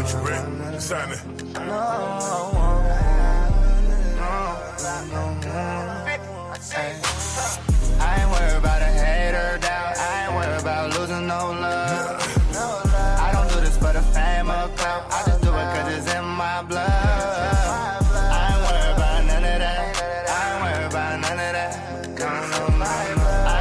with you, Rick. Simon. I ain't worried about a hater doubt. I ain't worried about losing no love. I don't do this for the fame or clout. I just do it cause it's in my blood. I ain't worried about none of that. I ain't worried about none of that. I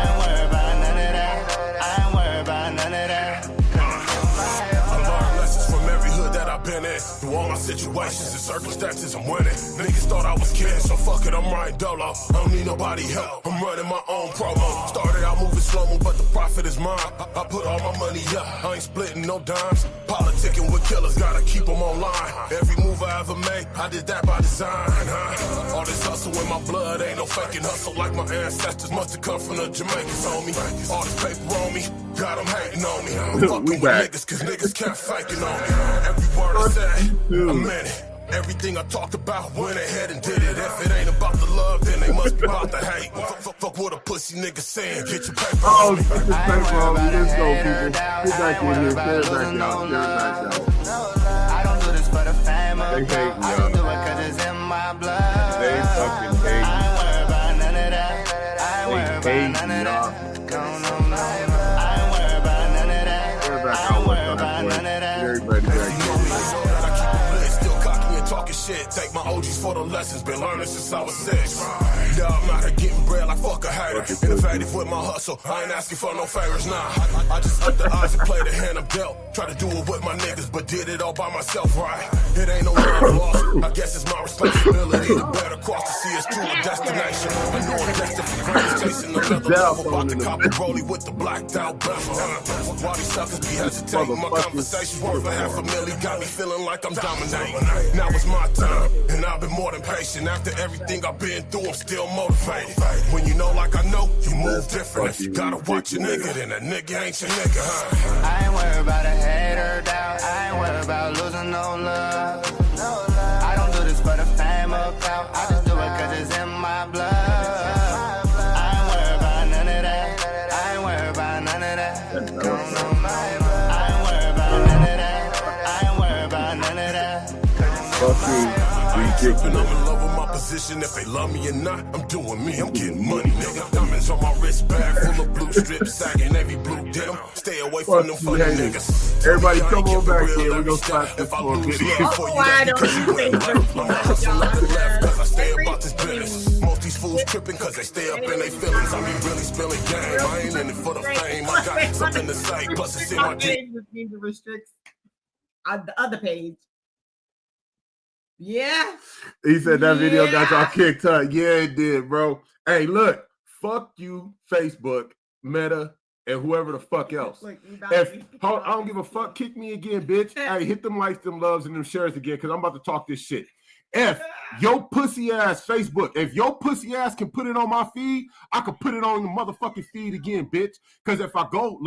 ain't worried about none of that. I ain't worried about none of that. I learned lessons from every hood that I've been in. Through all my situations and circumstances, I'm winning. Niggas thought I was kidding, so fuck it, I'm riding dolo. I don't need nobody help, I'm running my own promo. Started out moving slow-mo, but the profit is mine. I put all my money up, I ain't splitting no dimes. Politicking with killers, gotta keep them online. Every move I ever made, I did that by design. All this hustle in my blood, ain't no faking hustle like my ancestors. Must have come from the Jamaicans, homie. All this paper on me, got them hating on me. I'm fucking with niggas, cause niggas kept faking on me. Every word I said, I meant it. Everything I talked about, went ahead and did it. If it ain't about the love, then they must be about the hate. Fuck what a pussy nigga saying, get your paper on me. Get your paper on me, let's go, people. Get back in here, get back out. I don't do this for the fame or clout. I just do it cause it's in my blood. They fucking hate. I ain't worried about none of that. I ain't worried about none of that. I ain't worried about none of that. I ain't worried about none of that. Everybody back. Talking shit, take my OGs for the lessons, been learning since I was 6. Yeah, I'm out here getting bread like fuck a hater. Innovative with my hustle, I ain't asking for no favors, nah. I just up the odds and play the hand I'm dealt. Try to do it with my niggas, but did it all by myself, right? It ain't no love lost, I guess it's my responsibility to better cross to see us to a destination. I know I'm destined for greatness, chasing another level. About to cop a rollie with the blacked out bezel. Why these suckers be hesitating? My conversation's worth $500,000, got me feeling like I'm dominating. Now it's my time, and I've been more than patient. After everything I've been through, I'm still motivated. When you know like I know, you move different. If you gotta watch your nigga, then that nigga ain't your nigga, huh? I ain't worried about a hater doubt. I ain't worried about losing no love. I don't do this for the fame or clout. I just do it cause it's in my blood. I ain't worried about none of that. I ain't worried about none of that. I ain't worried about none of that. I ain't worried about none of that. I'm in love with my position. If they love me or not, I'm doing me. I'm getting money, nigga. Diamonds on my wrist bag, full of blue strips, sagging navy blue denim. Stay away from them funny niggas. Everybody, come on back here. We're gonna slap this for a video. Why don't you think I stay about this business. Most these fools tripping cause they stay up in their feelings. I be really spilling game. I ain't in it for the fame. I got something to say. Plus it's in my page which means it restricts the other page. Yeah. He said that video got y'all kicked out. Yeah, it did, bro. Hey, look, fuck you, Facebook, Meta, and whoever the fuck else. Look, I don't give a fuck. Kick me again, bitch. Hey, hit them likes, them loves, and them shares again, because I'm about to talk this shit. If your pussy ass Facebook, if your pussy ass can put it on my feed, I can put it on the motherfucking feed again, bitch. Because if I go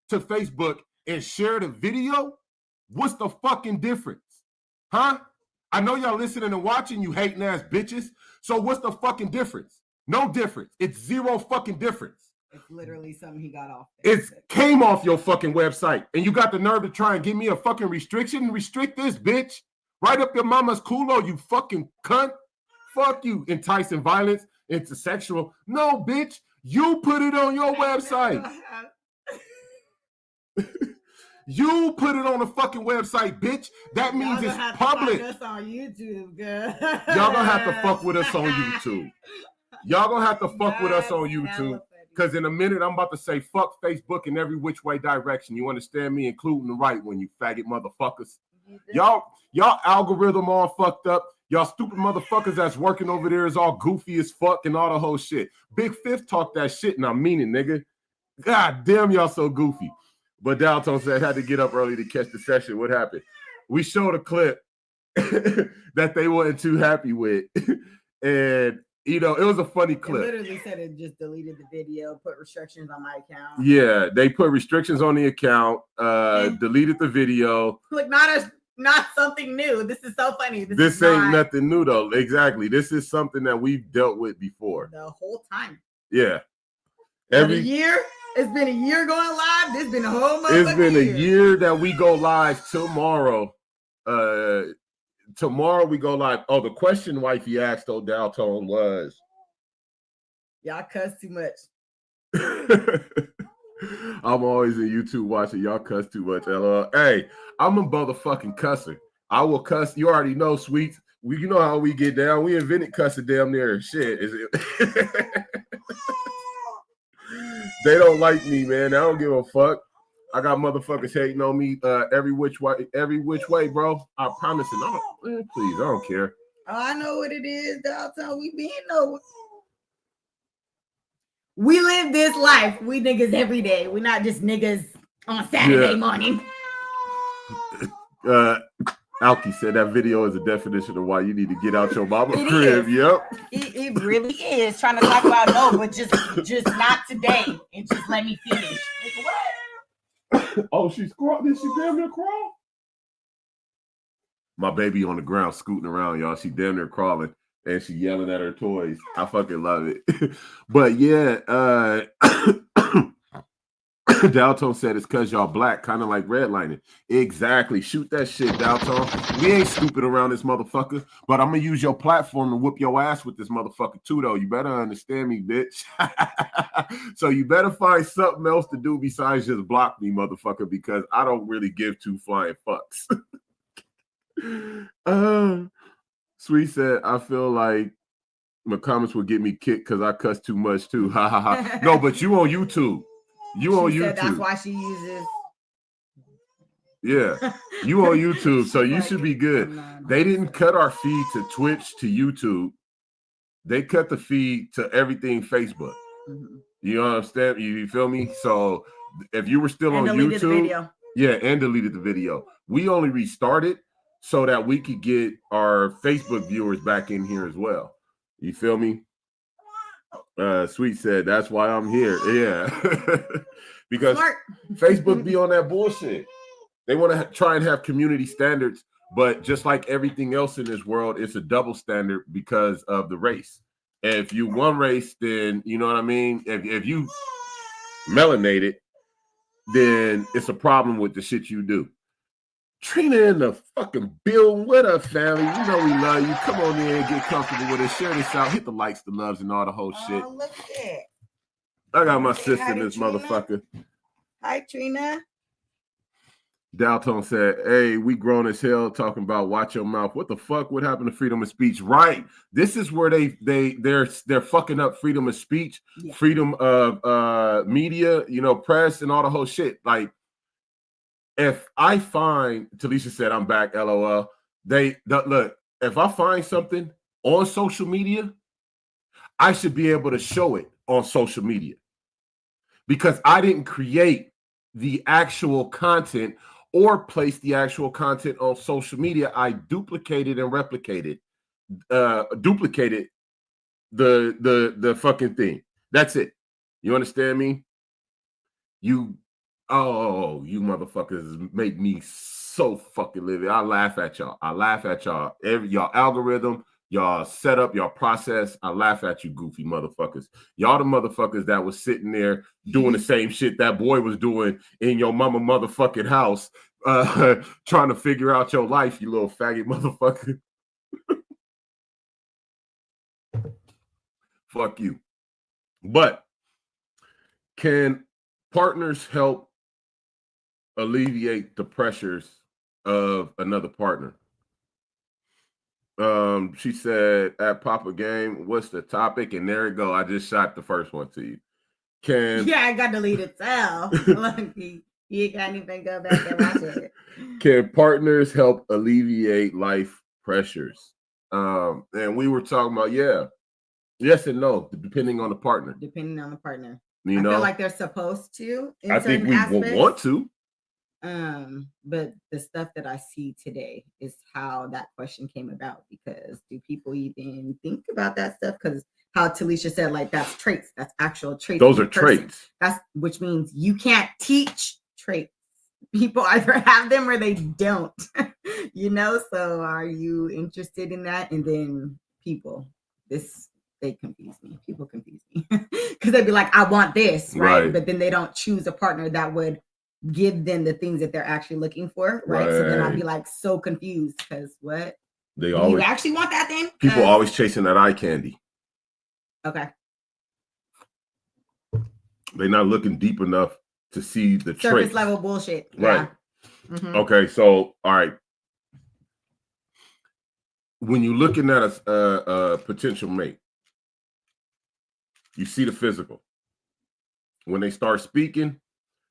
to Facebook and share the video, what's the fucking difference? Huh? I know y'all listening and watching, you hating ass bitches. So what's the fucking difference? No difference. It's zero fucking difference. It's literally something he got off. It came off your fucking website. And you got the nerve to try and give me a fucking restriction? Restrict this, bitch. Right up your mama's culo, you fucking cunt. Fuck you, enticing violence, intersexual. No, bitch. You put it on your website. You put it on the fucking website, bitch. That means it's public. Us on YouTube, girl. Y'all gonna have to fuck with us on YouTube. Y'all gonna have to fuck with us on YouTube. Because in a minute, I'm about to say fuck Facebook in every which way direction. You understand me? Including the right one, you faggot motherfuckers. Y'all algorithm all fucked up. Y'all stupid motherfuckers that's working over there is all goofy as fuck and all the whole shit. Big Fifth talk that shit and I mean it, nigga. God damn, y'all so goofy. But Dalton said had to get up early to catch the session. What happened? We showed a clip that they weren't too happy with. And, you know, it was a funny clip. It literally said it just deleted the video, put restrictions on my account. Yeah, they put restrictions on the account, deleted the video. Like, not something new. This is so funny. This ain't nothing new, though. Exactly. This is something that we've dealt with before. The whole time. Yeah. Every year? It's been a year going live. This been a whole month. It's been a year that we go live tomorrow. Tomorrow we go live. Oh, the question wifey asked O'Dowtone was, y'all cuss too much. I'm always in YouTube watching y'all cuss too much. Hey, I'm a motherfucking cusser. I will cuss. You already know, Sweets. You know how we get down. We invented cussing damn near shit. They don't like me, man. I don't give a fuck. I got motherfuckers hating on me every which way, bro. I promise it. Please, I don't care. Oh, I know what it is, Dalton. We being no. We live this life. We niggas every day. We're not just niggas on Saturday morning. Alki said that video is a definition of why you need to get out your mama crib. Yep. It really is. Trying to talk about no, but just not today. And just let me finish. Oh, she's crawling. Did she damn near crawl? My baby on the ground scooting around, y'all. She damn near crawling. And she yelling at her toys. I fucking love it. But yeah, Dalton said it's because y'all black, kind of like redlining. Exactly. Shoot that shit, Dalton. We ain't stupid around this motherfucker, but I'm going to use your platform to whoop your ass with this motherfucker too, though. You better understand me, bitch. So you better find something else to do besides just block me, motherfucker, because I don't really give two flying fucks. Sweet said, I feel like my comments will get me kicked because I cuss too much too. Ha ha ha. No, but you on YouTube. You on YouTube. That's why she uses. Yeah, you on YouTube, so you should be good. They didn't cut our feed to Twitch to YouTube. They cut the feed to everything Facebook. Mm-hmm. You understand? You feel me? So if you were still on YouTube, and deleted the video. We only restarted so that we could get our Facebook viewers back in here as well. You feel me? Sweet said, that's why I'm here. Yeah. Because Facebook be on that bullshit. They want to try and have community standards, but just like everything else in this world, it's a double standard because of the race. And if you one race, then you know what I mean? If you melanated, then it's a problem with the shit you do. Trina in the fucking building with her family. You know we love you. Come on in, get comfortable with us. Share this out. Hit the likes, the loves, and all the whole shit. Look at that. I got my sister in this Trina. motherfucker. Hi, Trina. Dalton said, hey, we grown as hell talking about watch your mouth. What the fuck? What happened to freedom of speech? Right. This is where they're fucking up freedom of speech, freedom of media, press and all the whole shit. Like, if I find, Talisha said, I'm back, LOL. Look, if I find something on social media, I should be able to show it on social media because I didn't create the actual content or place the actual content on social media. I duplicated and replicated, duplicated the fucking thing. That's it. You understand me? You motherfuckers make me so fucking livid. I laugh at y'all. Y'all algorithm, y'all setup, y'all process. I laugh at you goofy motherfuckers. Y'all the motherfuckers that was sitting there doing the same shit that boy was doing in your mama motherfucking house, trying to figure out your life, you little faggot motherfucker. Fuck you. But can partners help alleviate the pressures of another partner? She said at Papa Game, what's the topic? And there it go. I just shot the first one to you. I got deleted tell. You can't even go back and watch it. Can partners help alleviate life pressures? And we were talking about, yes and no, depending on the partner. I feel like they're supposed to. I think we will want to. But the stuff that I see today is how that question came about, because do people even think about that stuff? Because how Talisha said, like, that's traits, that's actual traits. Those are traits. Which means you can't teach traits. People either have them or they don't. So are you interested in that? And then people, this they confuse me. People confuse me because they'd be like, I want this, right? But then they don't choose a partner that would give them the things that they're actually looking for, right? So then I'd be like so confused because what? They Do always you actually want that then? people always chasing that eye candy. Okay. They're not looking deep enough to see the surface traits. level bullshit. Right. Yeah. Mm-hmm. Okay, so all right. When you're looking at a potential mate, you see the physical. When they start speaking,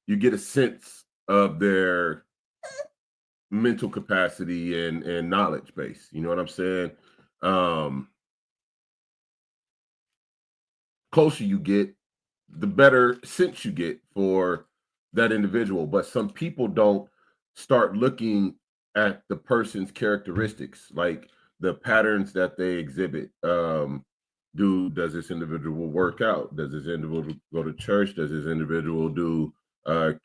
you get a sense of their mental capacity and knowledge base. You know what I'm saying? Closer you get, the better sense you get for that individual. But some people don't start looking at the person's characteristics, like the patterns that they exhibit. Does this individual work out? Does this individual go to church? Does this individual do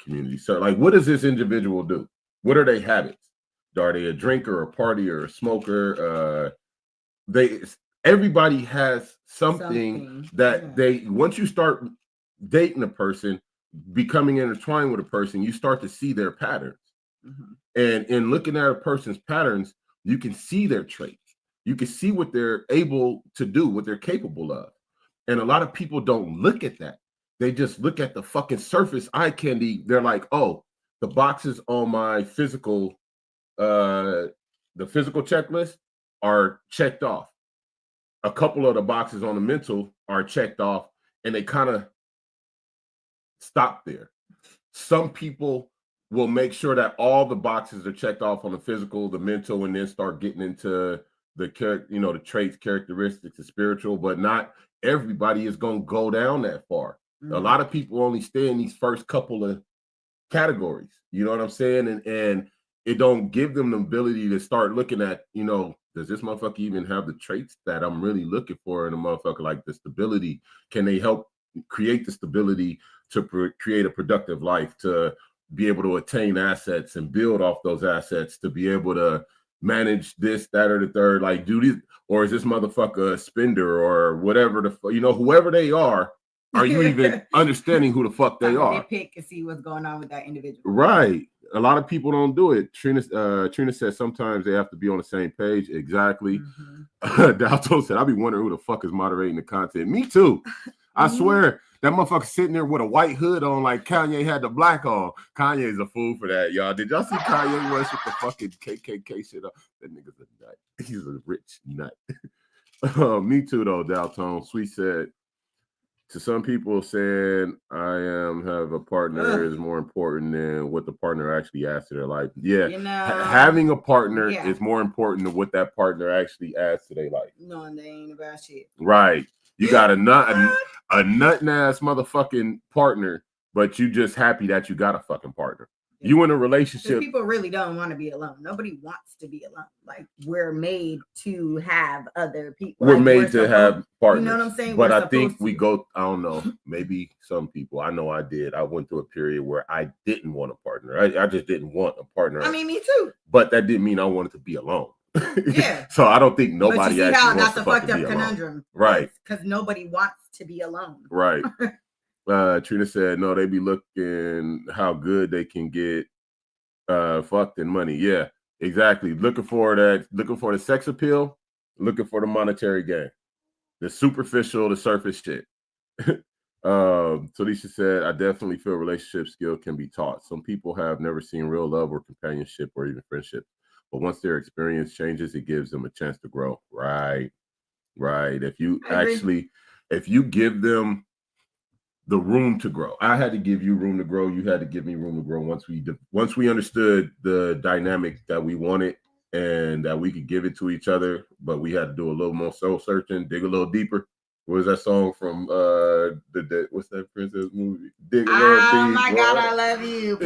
community service? Like, what does this individual do? What are their habits? Are they a drinker, a partier, a smoker? Everybody has something that they, once you start dating a person, becoming intertwined with a person, you start to see their patterns. Mm-hmm. And in looking at a person's patterns, you can see their traits. You can see what they're able to do, what they're capable of. And a lot of people don't look at that. They just look at the fucking surface eye candy. They're like, oh, the boxes on my physical, the physical checklist are checked off. A couple of the boxes on the mental are checked off, and they kind of stop there. Some people will make sure that all the boxes are checked off on the physical, the mental, and then start getting into the traits, characteristics, the spiritual, but not everybody is going to go down that far. Mm-hmm. A lot of people only stay in these first couple of categories. You know what I'm saying? And it don't give them the ability to start looking at, does this motherfucker even have the traits that I'm really looking for in a motherfucker? Like the stability. Can they help create the stability to create a productive life, to be able to attain assets and build off those assets, to be able to manage this, that, or the third, like do this, or is this motherfucker a spender or whatever whoever they are you even understanding who the fuck they are? They pick and see what's going on with that individual. Right. A lot of people don't do it. Trina said sometimes they have to be on the same page. Exactly. Mm-hmm. Dalton said, I be wondering who the fuck is moderating the content. Me too. I swear that motherfucker sitting there with a white hood on like Kanye had the black on. Kanye's a fool for that, y'all. Did y'all see Kanye West with the fucking KKK shit up? That nigga's a nut. He's a rich nut. Me too, though, Dalton. Sweet said, to some people, saying have a partner is more important than what the partner actually adds to their life. Yeah, having a partner is more important than what that partner actually adds to their life. No, they ain't about shit. Right. You got a nut ass motherfucking partner, but you just happy that you got a fucking partner. You in a relationship. People really don't want to be alone. Nobody wants to be alone. Like, we're made to have other people. We're made to have partners. You know what I'm saying? But I think we go, I don't know, maybe some people. I know I did. I went through a period where I didn't want a partner. I just didn't want a partner. I mean, me too. But that didn't mean I wanted to be alone. Yeah. So I don't think nobody but you see actually how wants that's to a fucking fucked be up alone. conundrum. Right. Because nobody wants to be alone. Right. Trina said, no, they be looking how good they can get fucked in money. Yeah, exactly. Looking for the sex appeal, looking for the monetary gain, the superficial, the surface shit. Talisha said, I definitely feel relationship skill can be taught. Some people have never seen real love or companionship or even friendship, but once their experience changes, it gives them a chance to grow. Right. If you give them the room to grow. I had to give you room to grow. You had to give me room to grow. Once we understood the dynamic that we wanted and that we could give it to each other, but we had to do a little more soul searching, dig a little deeper. What was that song from what's that Princess movie? Dig a little deep. Oh my God, I love you.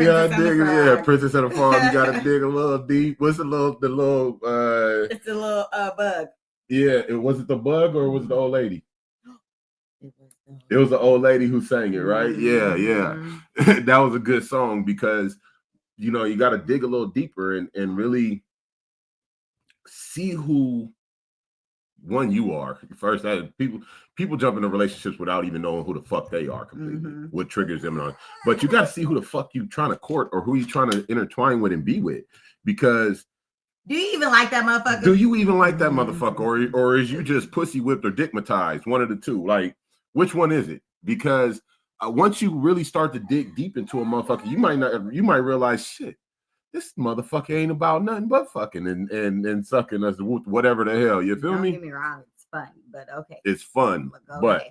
Princess and the Frog. You gotta dig a little deep. What's the little it's a little bug. Yeah, was it the bug or was it the old lady? It was the old lady who sang it, right? Yeah. That was a good song because, you got to dig a little deeper and really see who one, you are first. That people jump into relationships without even knowing who the fuck they are completely. What triggers them on, but you got to see who the fuck you trying to court or who you trying to intertwine with and be with, because. Do you even like that motherfucker? Do you even like that motherfucker, or is you just pussy whipped or dickmatized? One of the two. Like, which one is it? Because once you really start to dig deep into a motherfucker, you might realize, shit, this motherfucker ain't about nothing but fucking and sucking us, whatever the hell. You feel me? Don't get me wrong, it's fun, but okay. It's fun, but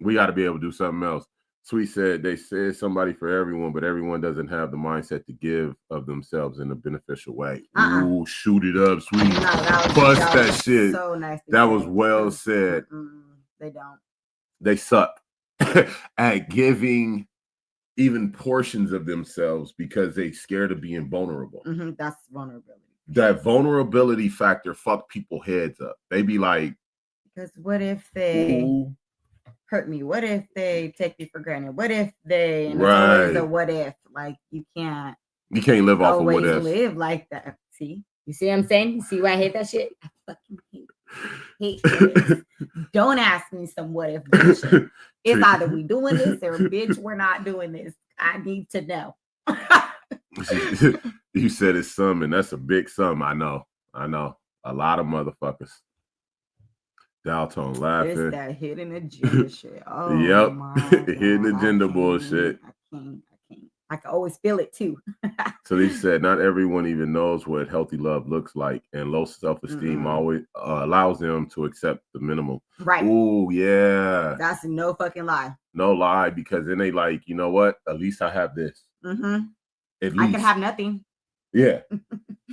we got to be able to do something else. Sweet said, they said somebody for everyone, but everyone doesn't have the mindset to give of themselves in a beneficial way. Ooh, shoot it up, Sweet. No, bust that shit. So nice. That was well said. They don't. They suck at giving even portions of themselves because they scared of being vulnerable. That's vulnerability. That vulnerability factor fuck people heads up. They be like, because what if they hurt me? What if they take me for granted? What if they? And right. It's always a what if? Like you can't live off of what if. Live like that. See, you see what I'm saying? You see why I hate that shit? I fucking hate it. Don't ask me some what if bullshit. It's either we doing this or bitch, we're not doing this. I need to know. You said it's some, and that's a big sum. I know. A lot of motherfuckers. Dalton laughing. It's that hidden agenda shit. Oh, yep. My Hidden agenda bullshit. I can't. I can always feel it too. So he said, not everyone even knows what healthy love looks like, and low self-esteem always allows them to accept the minimum. Right. Oh, yeah. That's no fucking lie. No lie, because then they like, you know what? At least I have this. At least I can have nothing. Yeah.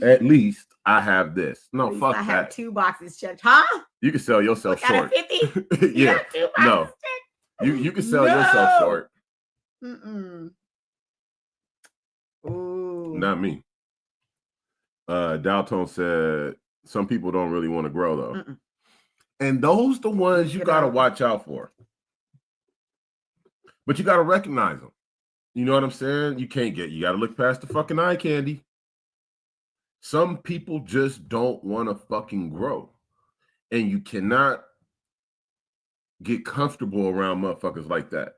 At least I have this. No, fuck that. I have 2 boxes checked. Huh? You can sell yourself short. 50? Yeah. No. You can sell yourself short. Ooh. Not me. Dalton said some people don't really want to grow though. And those the ones you gotta watch out for. But you gotta recognize them. You know what I'm saying? You gotta look past the fucking eye candy. Some people just don't want to fucking grow. And you cannot get comfortable around motherfuckers like that.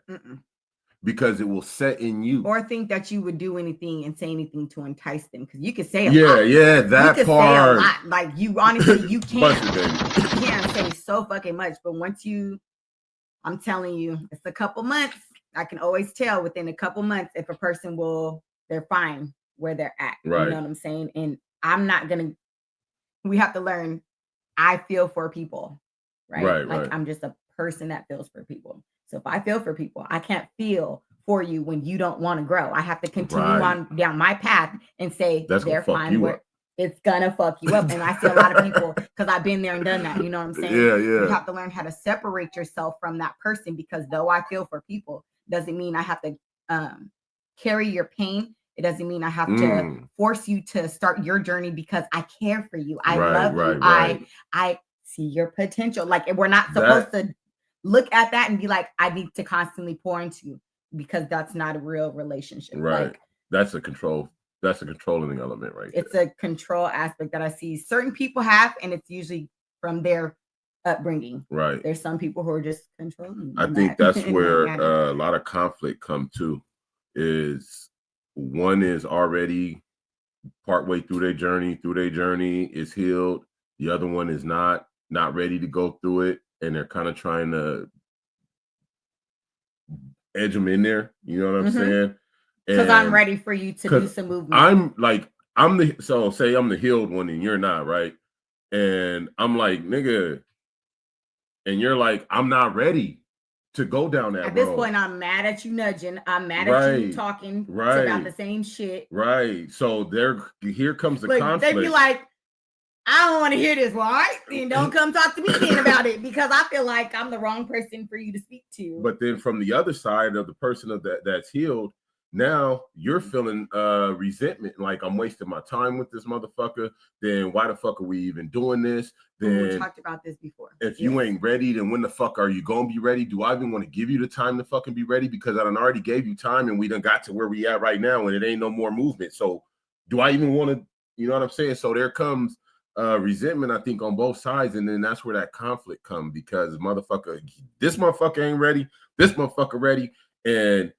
Because it will set in you. Or think that you would do anything and say anything to entice them. Because you could say a lot. Yeah, that you part. Say a lot. Like you honestly, you can't say so fucking much. But once I'm telling you, it's a couple months. I can always tell within a couple months if a person they're fine where they're at. Right. You know what I'm saying? And we have to learn, I feel for people. Right. Like I'm just a person that feels for people. So if I feel for people, I can't feel for you when you don't want to grow. I have to continue on down my path and say they're fine. It's gonna fuck you up. And I see a lot of people, because I've been there and done that. You know what I'm saying? Yeah. You have to learn how to separate yourself from that person, because though I feel for people, doesn't mean I have to carry your pain. It doesn't mean I have to force you to start your journey because I care for you. I love you. I see your potential. Like we're not supposed to look at that and be like, I need to constantly pour into you, because that's not a real relationship. Right. Like, that's a controlling element, right? It's a control aspect that I see certain people have, and it's usually from their upbringing. Right. There's some people who are just controlling. I think that's where a lot of conflict come to. Is one is already partway through their journey is healed. The other one is not ready to go through it. And they're kind of trying to edge them in there. You know what I'm saying? Because I'm ready for you to do some movement. Say I'm the healed one and you're not, right? And I'm like, nigga, and you're like, I'm not ready to go down that road. At this point, I'm mad at you nudging. I'm mad at you talking about the same shit. Right. So here comes the conflict. They'd be like, I don't want to hear this. Well, all right, then don't come talk to me then about it, because I feel like I'm the wrong person for you to speak to. But then from the other side of the person that's healed, now you're feeling resentment, like I'm wasting my time with this motherfucker. Then why the fuck are we even doing this? Then we talked about this before. If you ain't ready, then when the fuck are you gonna be ready? Do I even want to give you the time to fucking be ready? Because I done already gave you time, and we done got to where we at right now, and it ain't no more movement. So do I even want to? You know what I'm saying? So there comes resentment, I think, on both sides, and then that's where that conflict comes because this motherfucker ain't ready, this motherfucker ready, and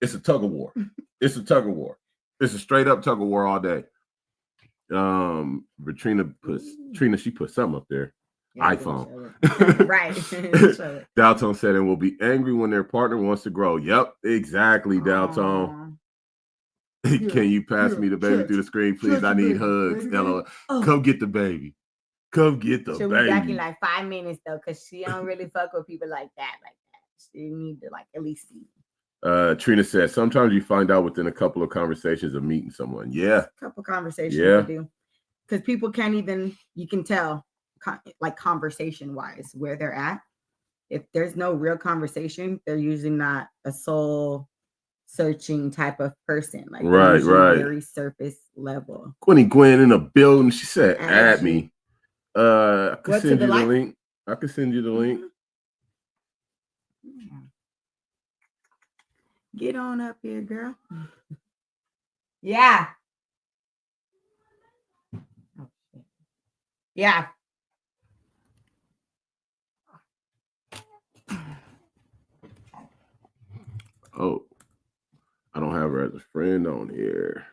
it's a tug of war. It's a tug of war. It's a straight up tug of war all day. But Trina, she put something up there. Yeah, iPhone. Right. Dalton said, and will be angry when their partner wants to grow. Yep, exactly, Dalton. Can you pass me the baby through the screen, please? I need hugs. Hello. Come get the baby. Come get the baby. She'll be back in like 5 minutes though, because she don't really fuck with people like that. She need to like at least see. Trina says, sometimes you find out within a couple of conversations of meeting someone. Yeah. A couple conversations you do. Because people can't even, you can tell like conversation wise where they're at. If there's no real conversation, they're usually not a soul searching type of person. Like right. Very surface level. Gwen in a building. She said, add me. I can send you the link. I can send you the link. Get on up here, girl. Yeah. Yeah. Oh, I don't have her as a friend on here.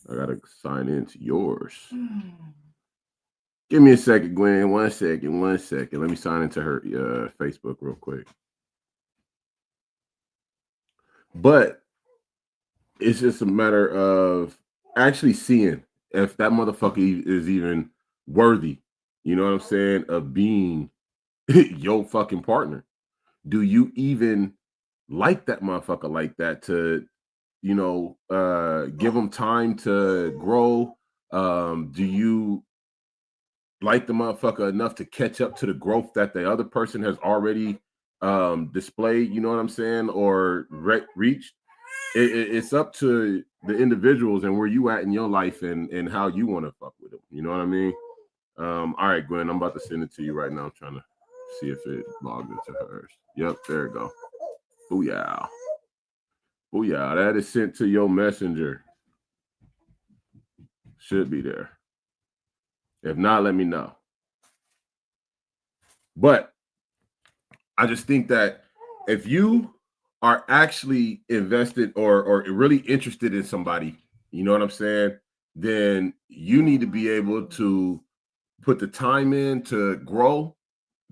I gotta sign into yours. Give me a second, Gwen. One second. Let me sign into her Facebook real quick. But it's just a matter of actually seeing if that motherfucker is even worthy, you know what I'm saying, of being your fucking partner. Do you even like that motherfucker like that to, you know, give them time to grow? Do you like the motherfucker enough to catch up to the growth that the other person has already displayed, you know what I'm saying, or reached? It's up to the individuals and where you at in your life and how you want to fuck with them, you know what I mean? All right, Gwen, I'm about to send it to you right now. I'm trying to see if it logged into hers. Yep, there we go. Booyah. That is sent to your messenger. Should be there. If not, let me know. But I just think that if you are actually invested or really interested in somebody, you know what I'm saying, then you need to be able to put the time in to grow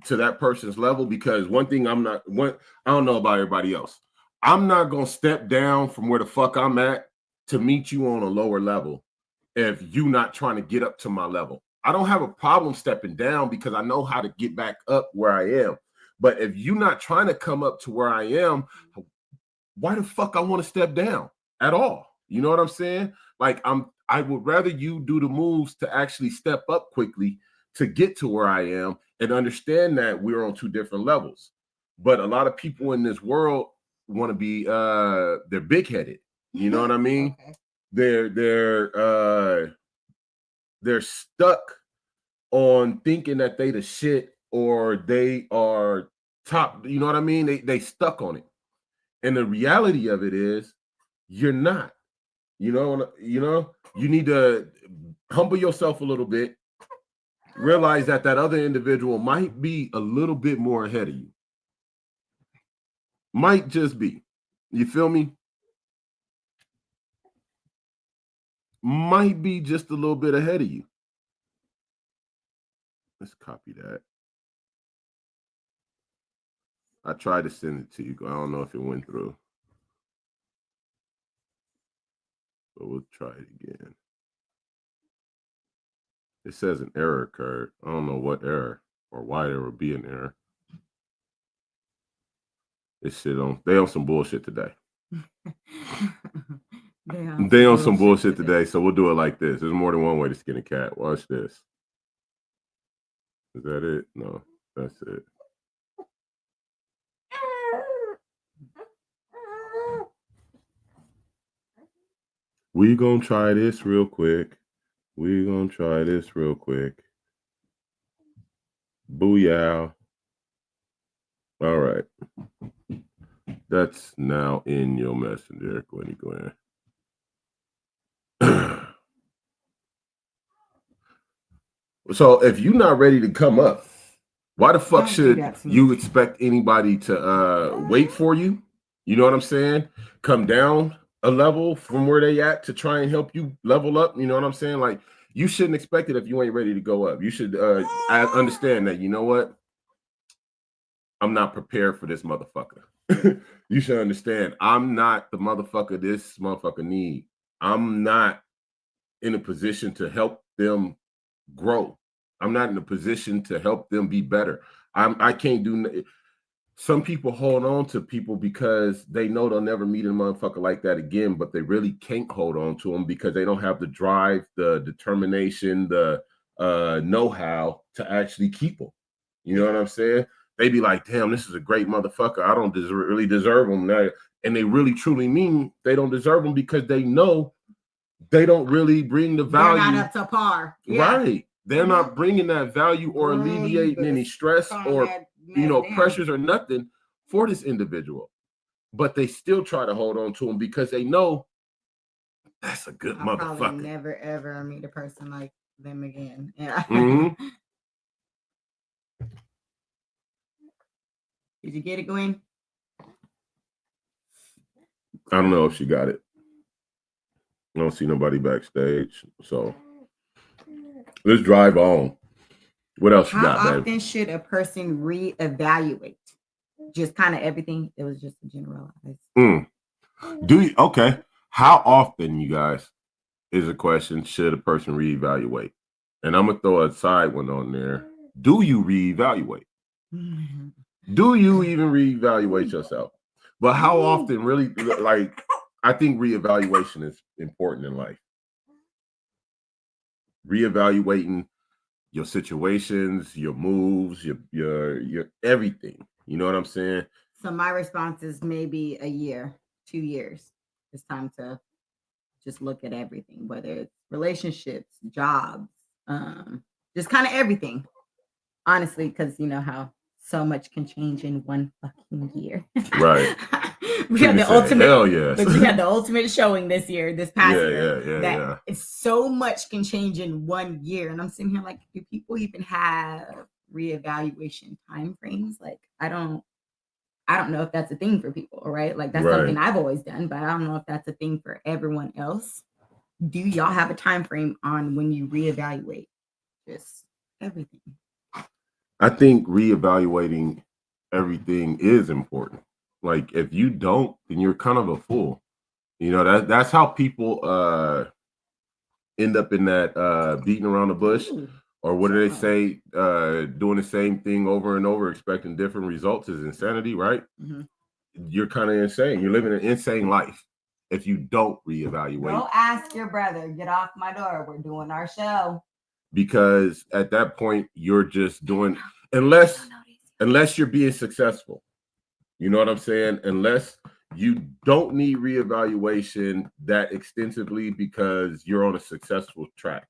to that person's level. Because one thing I don't know about everybody else. I'm not going to step down from where the fuck I'm at to meet you on a lower level if you not trying to get up to my level. I don't have a problem stepping down because I know how to get back up where I am. But if you're not trying to come up to where I am, why the fuck I want to step down at all? You know what I'm saying? Like I would rather you do the moves to actually step up quickly to get to where I am and understand that we're on two different levels. But a lot of people in this world want to be they're big-headed. You know what I mean? Okay. They're stuck on thinking that they the shit or they are top, you know what I mean? They stuck on it. And the reality of it is you're not. You know, you need to humble yourself a little bit. Realize that other individual might be a little bit more ahead of you. Might just be. You feel me? Might be just a little bit ahead of you. Let's copy that. I tried to send it to you. I don't know if it went through. But we'll try it again. It says an error occurred. I don't know what error or why there would be an error. They on some bullshit today. They on some bullshit today, so we'll do it like this. There's more than one way to skin a cat. Watch this. Is that it? No, that's it. We gonna try this real quick. Booyah. All right. That's now in your messenger, Gwen. So if you're not ready to come up, why the fuck Don't do should that to me. you expect anybody to wait for you? You know what I'm saying? Come down a level from where they at to try and help you level up. You know what I'm saying? Like, you shouldn't expect it if you ain't ready to go up. You should understand that, you know what? I'm not prepared for this motherfucker. You should understand, I'm not the motherfucker this motherfucker need. I'm not in a position to help them grow. I'm not in a position to help them be better. I can't do. Some people hold on to people because they know they'll never meet a motherfucker like that again, but they really can't hold on to them because they don't have the drive, the determination, the know-how to actually keep them. You know what I'm saying? They be like, damn, this is a great motherfucker. I don't really deserve them. And they really truly mean they don't deserve them because they know they don't really bring the value. They're not up to par. Yeah. Right. They're not bringing that value or alleviating any stress or pressures or nothing for this individual. But they still try to hold on to him because they know that's a good motherfucker. Probably never ever meet a person like them again. Yeah. Mm-hmm. Did you get it, Gwen? I don't know if she got it. I don't see nobody backstage. So let's drive on. What else you got, babe? How often should a person reevaluate? Just kind of everything. It was just a generalized. Okay. How often, you guys, is a question, should a person reevaluate? And I'm going to throw a side one on there. Do you reevaluate? Do you even reevaluate yourself? But how often really, like, I think reevaluation is important in life. Reevaluating your situations, your moves, your everything. You know what I'm saying? So my response is maybe a year, 2 years. It's time to just look at everything, whether it's relationships, jobs, just kind of everything. Honestly, because you know how so much can change in one fucking year. Right. We had the ultimate. Hell yes. But we had the ultimate showing this past year. Yeah. It's so much can change in 1 year, and I'm sitting here like, do people even have reevaluation time frames? Like, I don't know if that's a thing for people, right? Like, that's something I've always done, but I don't know if that's a thing for everyone else. Do y'all have a time frame on when you reevaluate just everything? I think reevaluating everything is important. Like, if you don't, then you're kind of a fool. You know, that's how people end up in that beating around the bush. Or what do they say? Doing the same thing over and over, expecting different results is insanity, right? Mm-hmm. You're kind of insane. You're living an insane life if you don't reevaluate. Go ask your brother. Get off my door. We're doing our show. Because at that point, you're just doing, unless you're being successful. You know what I'm saying? Unless you don't need reevaluation that extensively because you're on a successful track.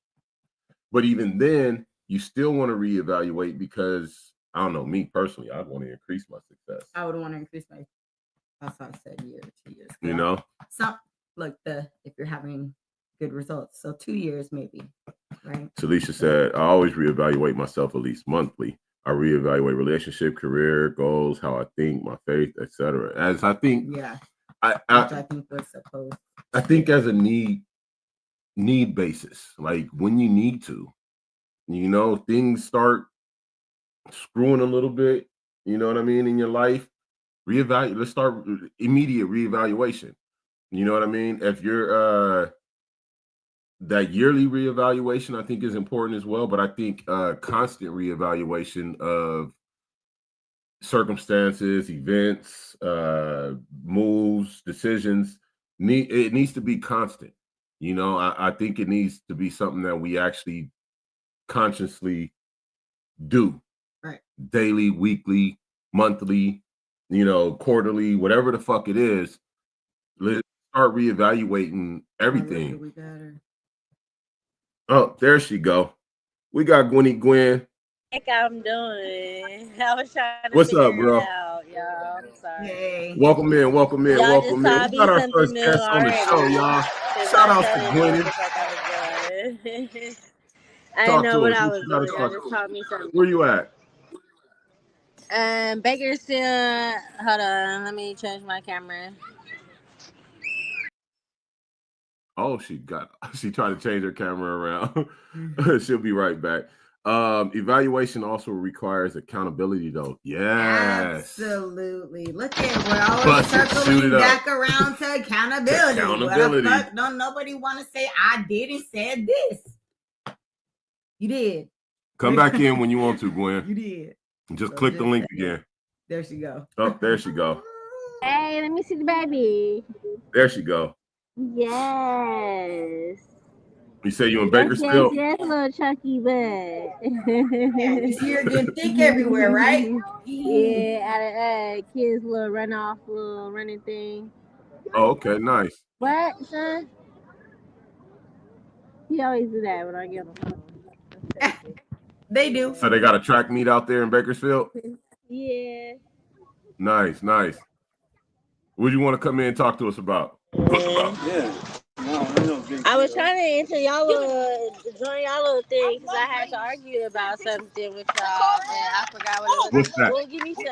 But even then, you still want to reevaluate because, I don't know, me personally, I'd want to increase my success. I would want to increase my, that's how I said year, 2 years. You know? If you're having good results. So 2 years maybe, right? Talisha said, I always reevaluate myself at least monthly. I reevaluate relationship, career, goals, how I think, my faith, etc. As I think, I think was supposed. I think as a need basis, like when you need to, you know, things start screwing a little bit. You know what I mean in your life. Reevaluate. Let's start immediate reevaluation. You know what I mean. If you're that yearly reevaluation, I think, is important as well. But I think constant reevaluation of circumstances, events, moves, decisions, it needs to be constant. You know, I think it needs to be something that we actually consciously do. Right. Daily, weekly, monthly, you know, quarterly, whatever the fuck it is. Let's start reevaluating everything. Oh, there she go. We got Gwen. Like I'm doing. I was trying to What's up, bro? Out, y'all. I'm sorry. Hey. Welcome in. Y'all We got our first guest on the show, y'all. Shout out to Gwen. I Talk didn't know to what us. I What was you gotta doing. Y'all talk? just taught me something. Where you at? Bakersfield. Hold on. Let me change my camera. Oh, she tried to change her camera around. She'll be right back. Evaluation also requires accountability, though. Yes. Absolutely. Look at we're always Bust it, shoot circling it up. back around to accountability. Accountability. What the fuck? Don't nobody want to say I didn't said this. You did. Come back in when you want to, Gwen. You did. Just So click the just link say again. There she go. Oh, there she go. Hey, let me see the baby. There she go. Yes. You say you in Yes, Bakersfield? yes, little chunky butt. Yeah, you see her getting thick everywhere, right? Yeah, out of kids' little runoff, little running thing. Oh, okay, nice. What, son? He always do that when I get on the phone. They do. So they got a track meet out there in Bakersfield? Yeah. Nice, nice. What do you want to come in and talk to us about? Yeah. I was trying to enter y'all join y'all little thing because I had to argue about something with y'all and I forgot what it was. What's that? Well, give me some.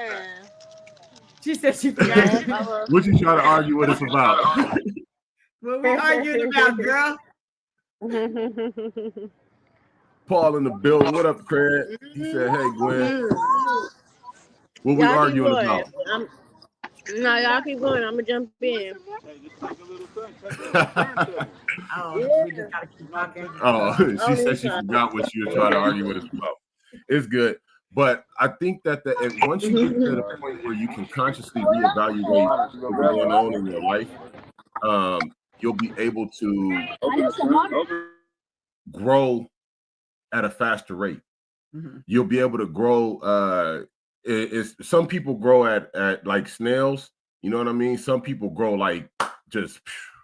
She said she forgot. What you trying to argue with us about? What we arguing about, girl? Paul in the building. What up, Craig? He said, hey, Gwen. What we Y'all arguing keep going. about? No, y'all keep going. I'm going to jump in. Oh, we just got to keep talking. Oh, she said she forgot what you were trying to argue with us about. It's good. But I think that once you get to the point where you can consciously reevaluate what's going on in your life, you'll be able to grow at a faster rate. Mm-hmm. You'll be able to grow. Some people grow at like snails. You know what I mean? Some people grow like just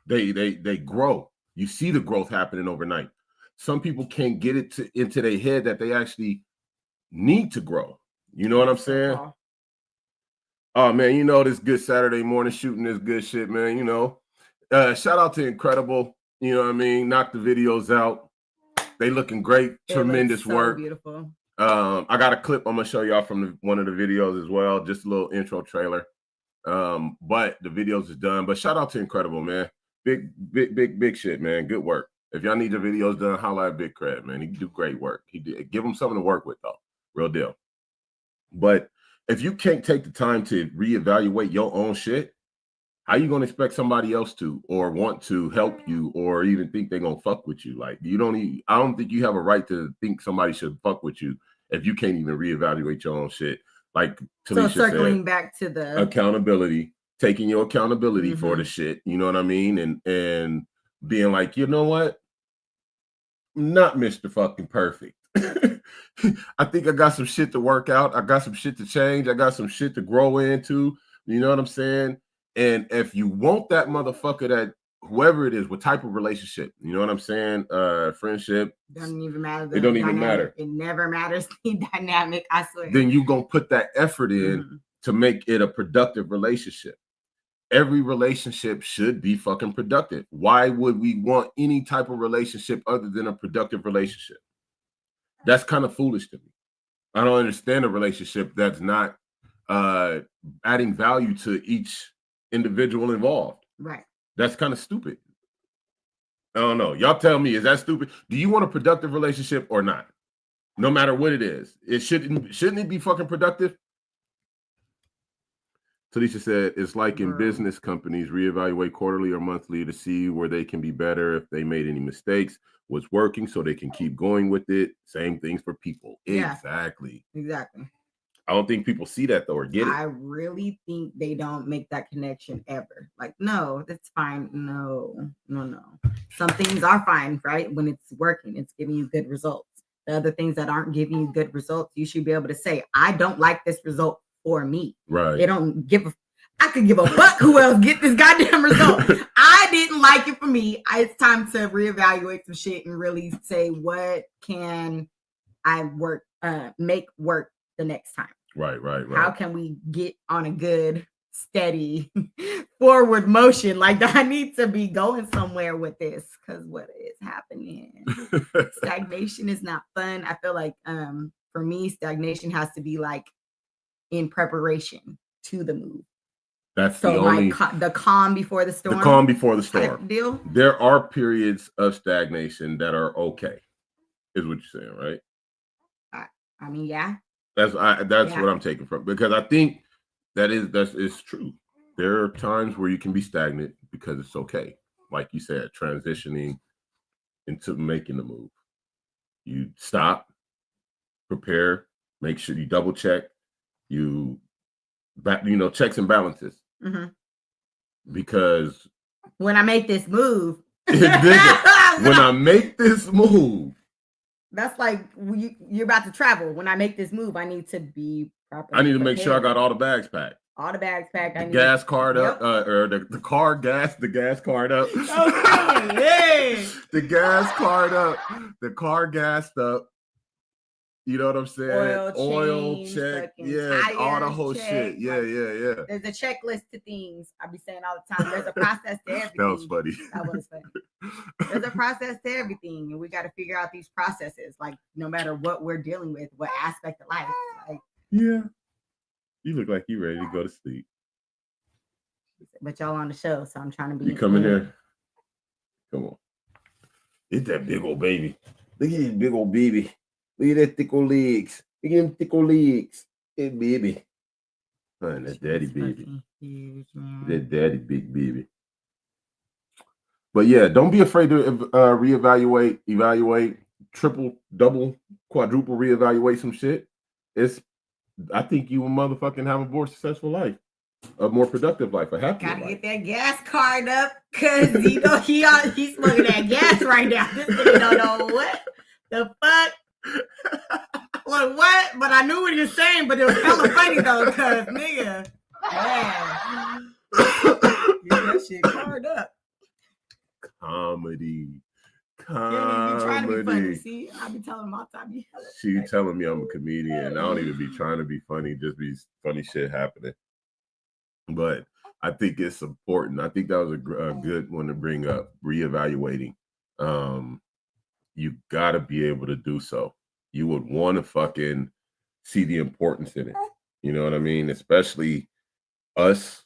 they grow. You see the growth happening overnight. Some people can't get it into their head that they actually need to grow. You know what I'm saying? Oh man, you know this good Saturday morning shooting this good shit, man. You know, shout out to Incredible. You know what I mean? Knock the videos out. They looking great. Tremendous so work. Beautiful. I got a clip I'm gonna show y'all from one of the videos as well. Just a little intro trailer. But the videos is done. But shout out to Incredible, man. Big shit, man. Good work. If y'all need the videos done, holla at Big Cred, man. He do great work. He did. Give him something to work with, though. Real deal. But if you can't take the time to reevaluate your own shit, how you gonna expect somebody else to, or want to help you, or even think they're gonna fuck with you? Like I don't think you have a right to think somebody should fuck with you if you can't even reevaluate your own shit. Like Talisha circling said, back to the accountability, taking your accountability for the shit. You know what I mean? And being like, you know what? I'm not Mr. Fucking Perfect. I think I got some shit to work out. I got some shit to change. I got some shit to grow into. You know what I'm saying? And if you want that motherfucker, that whoever it is, what type of relationship, you know what I'm saying? Friendship. Doesn't even matter. It don't even matter. It never matters. The dynamic, I swear. Then you gonna put that effort in to make it a productive relationship. Every relationship should be fucking productive. Why would we want any type of relationship other than a productive relationship? That's kind of foolish to me. I don't understand a relationship that's not adding value to each individual involved. Right. That's kind of stupid. I don't know. Y'all tell me, is that stupid? Do you want a productive relationship or not? No matter what it is. Shouldn't it be fucking productive? Talisha said, it's like in business companies, reevaluate quarterly or monthly to see where they can be better, if they made any mistakes, what's working so they can keep going with it. Same things for people. Yeah. Exactly. I don't think people see that though or get it. I really think they don't make that connection ever. Like, no, that's fine. No. Some things are fine, right? When it's working, it's giving you good results. The other things that aren't giving you good results, you should be able to say, I don't like this result for me. Right. They don't give I could give a fuck who else get this goddamn result. I didn't like it for me. It's time to reevaluate some shit and really say, what can I make work the next time? Right. How can we get on a good steady forward motion. Like I need to be going somewhere with this because what is happening? Stagnation is not fun. I feel like for me, stagnation has to be like in preparation to the move. That's so the like only the calm before the storm. The calm before the storm deal. There are periods of stagnation that are okay, is what you're saying, right? I mean, yeah. That's what I'm taking from, because I think that's true. There are times where you can be stagnant because it's okay. Like you said, transitioning into making the move. You stop, prepare, make sure you double check, checks and balances. Mm-hmm. Because when I make this move, when I make this move, that's like you're about to travel. When I make this move, I need to be properly. I need to make sure I got all the bags packed. All the bags packed. The gas card up, or the gas card up. Okay, the gas card up. The car gassed up. You know what I'm saying? Oil check, yeah, all the whole shit. Yeah. There's a checklist to things. I be saying all the time. There's a process to everything. That was funny. That was funny. There's a process to everything, and we got to figure out these processes. Like no matter what we're dealing with, what aspect of life. Like, yeah, you look like you ready to go to sleep. But y'all on the show, so I'm trying to be. You coming here? Come on. It's that big old baby. Look at this big old baby. Look at that thick old legs. Look at them thick old legs. Hey, baby. Man, that daddy baby. Huge, that daddy big baby. But yeah, don't be afraid to reevaluate, evaluate, triple, double, quadruple reevaluate some shit. I think you will motherfucking have a more successful life, a more productive life, a happier life. Gotta get that gas card up, cause he's smoking that gas right now. This nigga don't know what the fuck. Like what? But I knew what he was saying, but it was hella funny though, cause nigga, man, get that shit card up. Comedy. Yeah, trying to be funny. See, I be telling him all the time. She telling me I'm a comedian. I don't even be trying to be funny, just be funny shit happening. But I think it's important. I think that was a good one to bring up, reevaluating. You got to be able to do so. You would want to fucking see the importance in it. You know what I mean? Especially us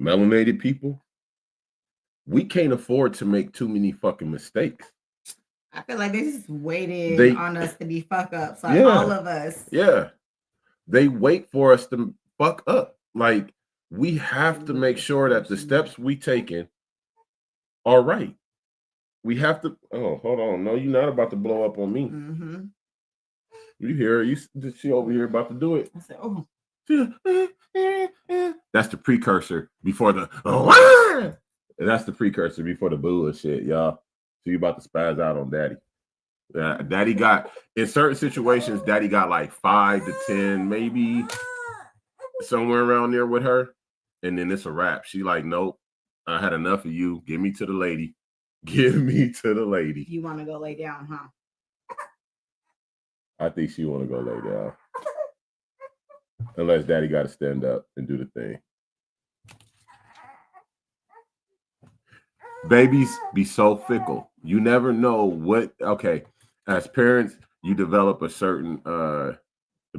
melanated people. We can't afford to make too many fucking mistakes. I feel like this is waiting on us to be fuck ups. Like all of us. Yeah. They wait for us to fuck up. Like we have to make sure that the steps we taking are right. We have to. Oh, hold on. No, you're not about to blow up on me. Mm-hmm. You hear her? She over here about to do it. I said, oh. That's the precursor before the. That's the precursor before the bullshit, y'all. So you about to spaz out on daddy. Daddy got, in certain situations, daddy got like 5 to 10, maybe somewhere around there with her. And then it's a wrap. She like, nope, I had enough of you. Give me to the lady. Give me to the lady. You want to go lay down, huh? I think she want to go lay down. Unless daddy got to stand up and do the thing. Babies be so fickle. You never know what, okay, as parents, you develop a certain, the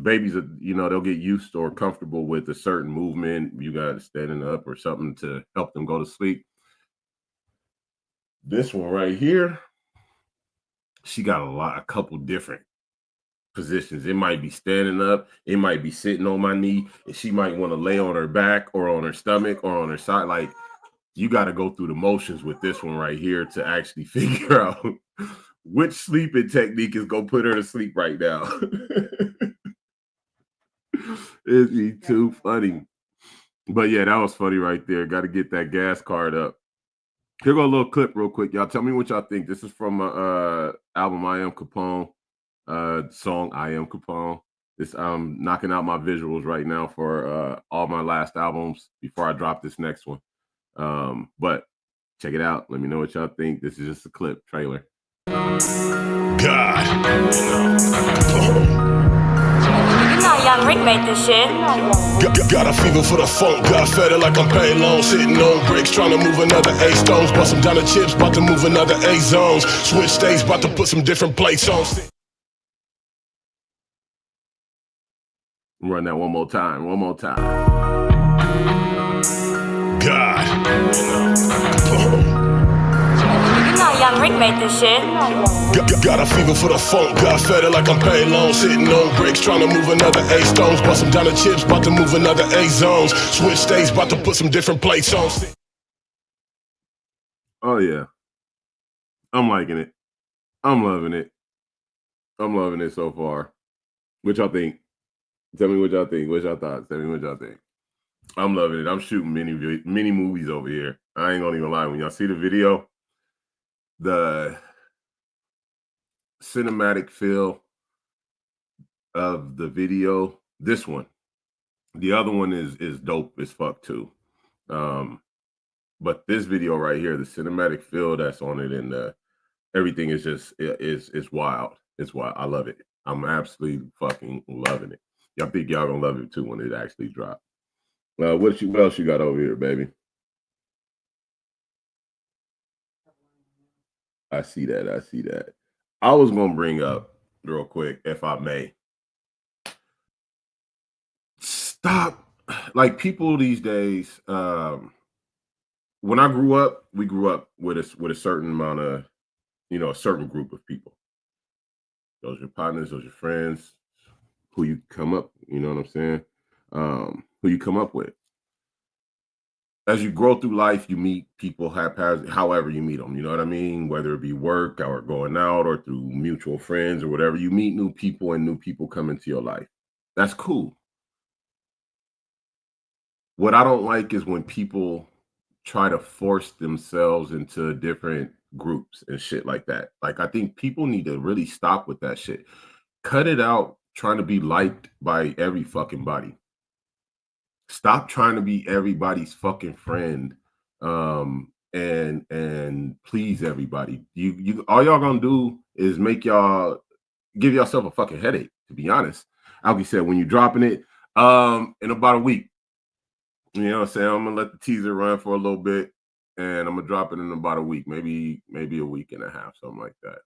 babies, they'll get used or comfortable with a certain movement. You got to standing up or something to help them go to sleep. This one right here, she got a couple different positions. It might be standing up. It might be sitting on my knee. And she might want to lay on her back or on her stomach or on her side. Like, you got to go through the motions with this one right here to actually figure out which sleeping technique is going to put her to sleep right now. It'd be too funny. But yeah, that was funny right there. Got to get that gas card up. Here go a little clip real quick. Y'all tell me what y'all think. This is from album I Am Capone, song I Am Capone. I'm knocking out my visuals right now for all my last albums before I drop this next one. But check it out. Let me know what y'all think. This is just a clip trailer. God, Capone. know Young Rick made this shit. Got a fever for the funk, got fed it like I'm paid long. Sitting on bricks, trying to move another A-stones. Bust them down the chips, about to move another A-zones. Switch states, about to put some different plates on. Run that one more time. God. You know Young Rick made this shit. Got a fever for the funk, got fed it like I'm paid long. Sitting on bricks, trying to move another A-stones. Bust them down the chips, about to move another A-zones. Switch states, about to put some different plates on. Oh yeah, I'm liking it. I'm loving it. I'm loving it so far. What y'all think? Tell me what y'all think. What's y'all thoughts? Tell me what y'all think. I'm loving it. I'm shooting many movies over here. I ain't gonna even lie. When y'all see the video, the cinematic feel of the video, this one, the other one is dope as fuck too. But this video right here, the cinematic feel that's on it, and everything is just it's wild. It's wild. I love it. I'm absolutely fucking loving it. Y'all think y'all gonna love it too when it actually drops. What else you got over here, baby? I see that. I was gonna bring up real quick, if I may. Stop, like people these days. When I grew up, we grew up with a certain amount of, a certain group of people. Those are your partners, those are your friends, who you come up, you know what I'm saying? Who you come up with. As you grow through life, you meet people however you meet them, you know what I mean? Whether it be work or going out or through mutual friends or whatever, you meet new people and new people come into your life. That's cool. What I don't like is when people try to force themselves into different groups and shit like that. Like, I think people need to really stop with that shit. Cut it out trying to be liked by every fucking body. Stop trying to be everybody's fucking friend, and please everybody. You all y'all gonna do is give yourself a fucking headache, to be honest. Algie said, when you're dropping it in about a week, you know what I'm saying? I'm gonna let the teaser run for a little bit, and I'm gonna drop it in about a week, maybe a week and a half, something like that.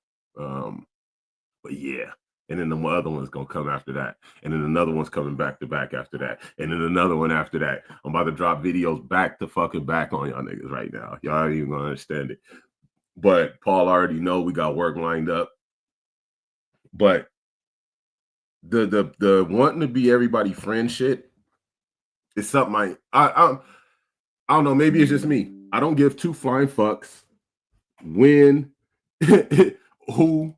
But yeah. And then the other one's gonna come after that. And then another one's coming back to back after that. And then another one after that. I'm about to drop videos back to fucking back on y'all niggas right now. Y'all ain't even gonna understand it. But Paul already know we got work lined up. But the wanting to be everybody friend shit is something I don't know, maybe it's just me. I don't give two flying fucks when who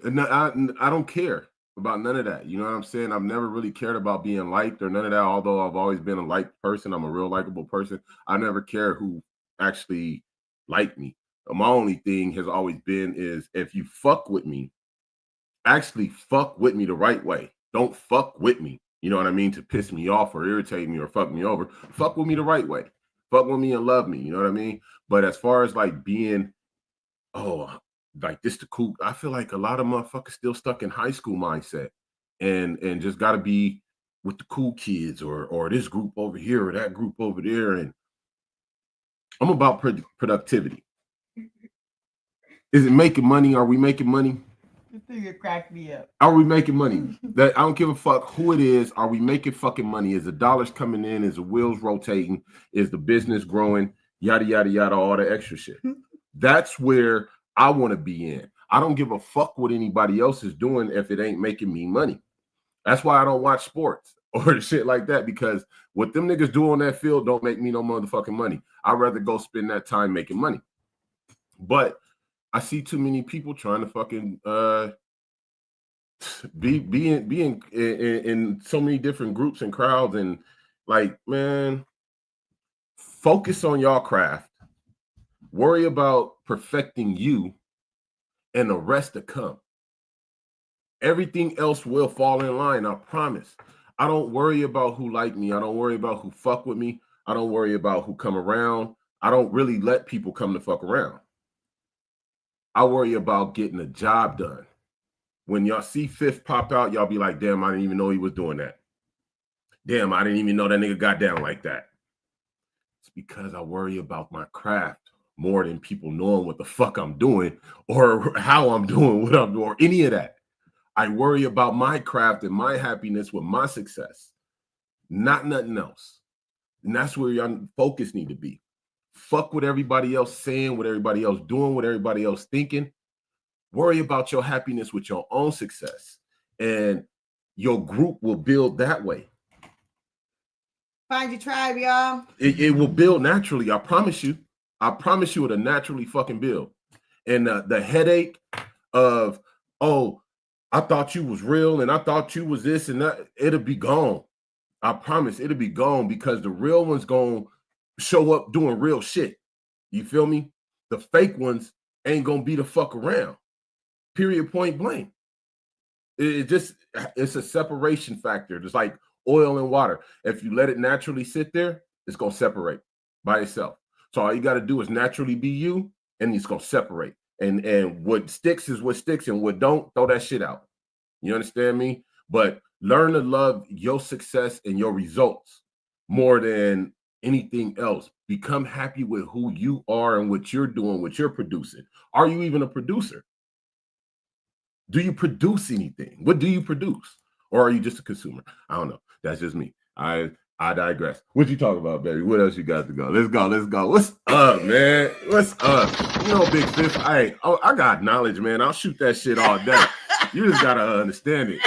and I don't care about none of that. You know what I'm saying? I've never really cared about being liked or none of that. Although I've always been a liked person. I'm a real likable person. I never care who actually liked me. My only thing has always been is if you fuck with me, actually fuck with me the right way. Don't fuck with me. You know what I mean? To piss me off or irritate me or fuck me over. Fuck with me the right way. Fuck with me and love me. You know what I mean? But as far as like being, like this the cool, I feel like a lot of motherfuckers still stuck in high school mindset and just got to be with the cool kids or this group over here or that group over there. And I'm about productivity. Is it making money? Are we making money? This thing cracked me up. Are we making money? That I don't give a fuck who it is. Are we making fucking money? Is the dollars coming in? Is the wheels rotating? Is the business growing? Yada, yada, yada, all the extra shit. That's where I want to be in. I don't give a fuck what anybody else is doing if it ain't making me money. That's why I don't watch sports or shit like that, because what them niggas do on that field don't make me no motherfucking money. I'd rather go spend that time making money. But I see too many people trying to fucking be in so many different groups and crowds, and like, man, focus on y'all craft. Worry about perfecting you, and the rest to come. Everything else will fall in line, I promise. I don't worry about who like me. I don't worry about who fuck with me. I don't worry about who come around. I don't really let people come to fuck around. I worry about getting the job done. when y'all see Fifth pop out, y'all be like, damn, I didn't even know he was doing that. Damn, I didn't even know that nigga got down like that. It's because I worry about my craft more than people knowing what the fuck I'm doing or how I'm doing what I'm doing or any of that. I worry about my craft and my happiness with my success, not nothing else. And that's where your focus need to be. Fuck what everybody else saying, what everybody else doing, what everybody else thinking. Worry about your happiness with your own success. And your group will build that way. Find your tribe, y'all. It will build naturally. I promise you. I promise you it'll naturally fucking build. And the headache of, oh, I thought you was real and I thought you was this and that, it'll be gone. I promise it'll be gone because the real ones gonna show up doing real shit. You feel me? The fake ones ain't gonna be the fuck around. Period, point blank. It's a separation factor. It's like oil and water. If you let it naturally sit there, it's gonna separate by itself. So all you got to do is naturally be you, and it's gonna separate. And what sticks is what sticks, and what don't, throw that shit out. You understand me? But learn to love your success and your results more than anything else. Become happy with who you are and what you're doing, what you're producing. Are you even a producer? Do you produce anything? What do you produce? Or are you just a consumer? I don't know. That's just me. I digress. What you talking about, baby? What else you got to go? Let's go. What's up, man? What's up? You know, Big Fifth, I got knowledge, man. I'll shoot that shit all day. You just got to understand it.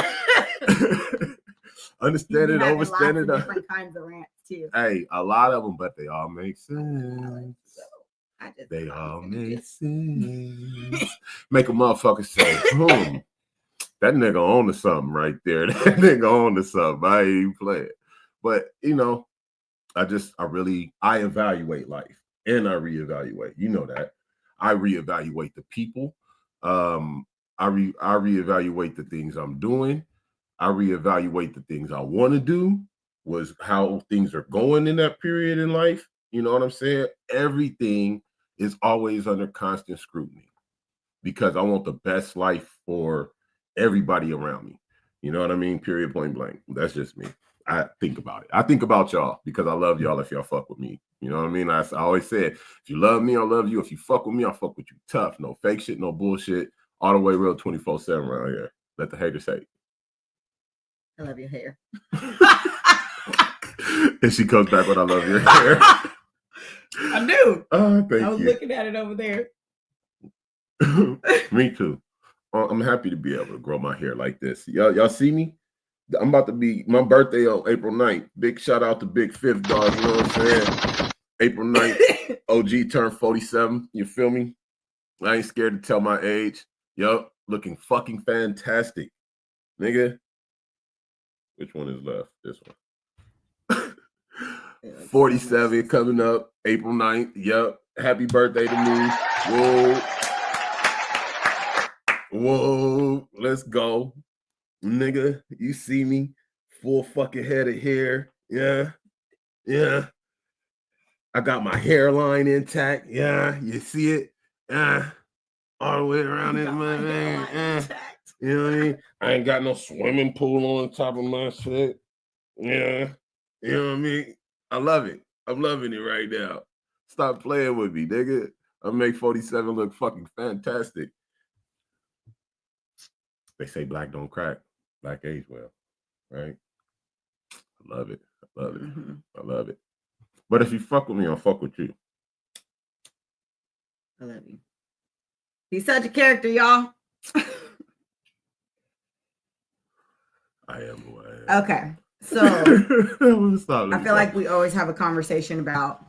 Understand it, overstand it. Different kinds of rants, too. Hey, a lot of them, but they all make sense. They all make sense. Make a motherfucker say, that nigga on to something right there. That nigga on to something. I ain't even playing. But, you know, I evaluate life and I reevaluate. You know that. I reevaluate the people. I reevaluate the things I'm doing. I reevaluate the things I want to do, was how things are going in that period in life. You know what I'm saying? Everything is always under constant scrutiny because I want the best life for everybody around me. You know what I mean? Period, point blank. That's just me. I think about it. I think about y'all because I love y'all if y'all fuck with me. You know what I mean? I always said, if you love me, I love you. If you fuck with me, I'll fuck with you tough. No fake shit, no bullshit. All the way real 24/7 around here. Let the haters say. I love your hair. And she comes back when I love your hair. I do. Thank you. I was looking at it over there. Me too. I'm happy to be able to grow my hair like this. Y'all see me? I'm about to be my birthday on April 9th. Big shout out to Big Fifth, dog. You know what I'm saying? April 9th, OG turned 47. You feel me? I ain't scared to tell my age. Yup, looking fucking fantastic. Nigga. Which one is left? This one. 47 coming up, April 9th. Yup. Happy birthday to me. Whoa. Let's go. Nigga, you see me? Full fucking head of hair. Yeah. I got my hairline intact. Yeah, you see it? All the way around it, man. You know what I mean? I ain't got no swimming pool on top of my shit. Yeah. You know what I mean? I love it. I'm loving it right now. Stop playing with me, nigga. I make 47 look fucking fantastic. They say black don't crack. Black age well, right? I love it. Mm-hmm. I love it. But if you fuck with me, I'll fuck with you. I love you. He's such a character, y'all. I am who I am. Okay. So I feel like we always have a conversation about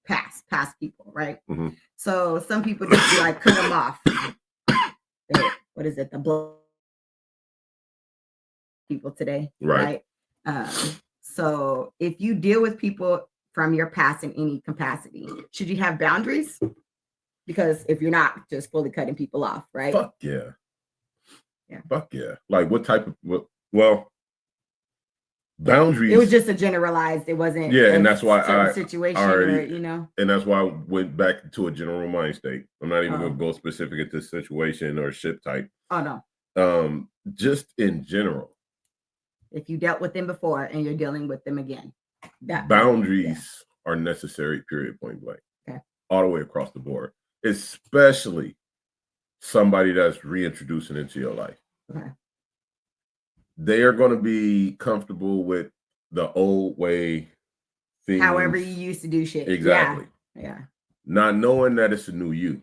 past people, right? Mm-hmm. So some people just like cut them off. What is it? The blood people today, right? So if you deal with people from your past in any capacity, should you have boundaries? Because if you're not just fully cutting people off, right? Fuck yeah. Fuck yeah. Like what type of boundaries? It was just a generalized. It wasn't. Yeah, and that's why I situation already, where, you know. And that's why I went back to a general mind state. I'm not even going to go specific at this situation or ship type. Oh no. Just in general. If you dealt with them before and you're dealing with them again. Boundaries are necessary, period, point blank. Okay. All the way across the board. Especially somebody that's reintroducing into your life. Okay. They are going to be comfortable with the old way things. However you used to do shit. Exactly. Yeah. Not knowing that it's a new you.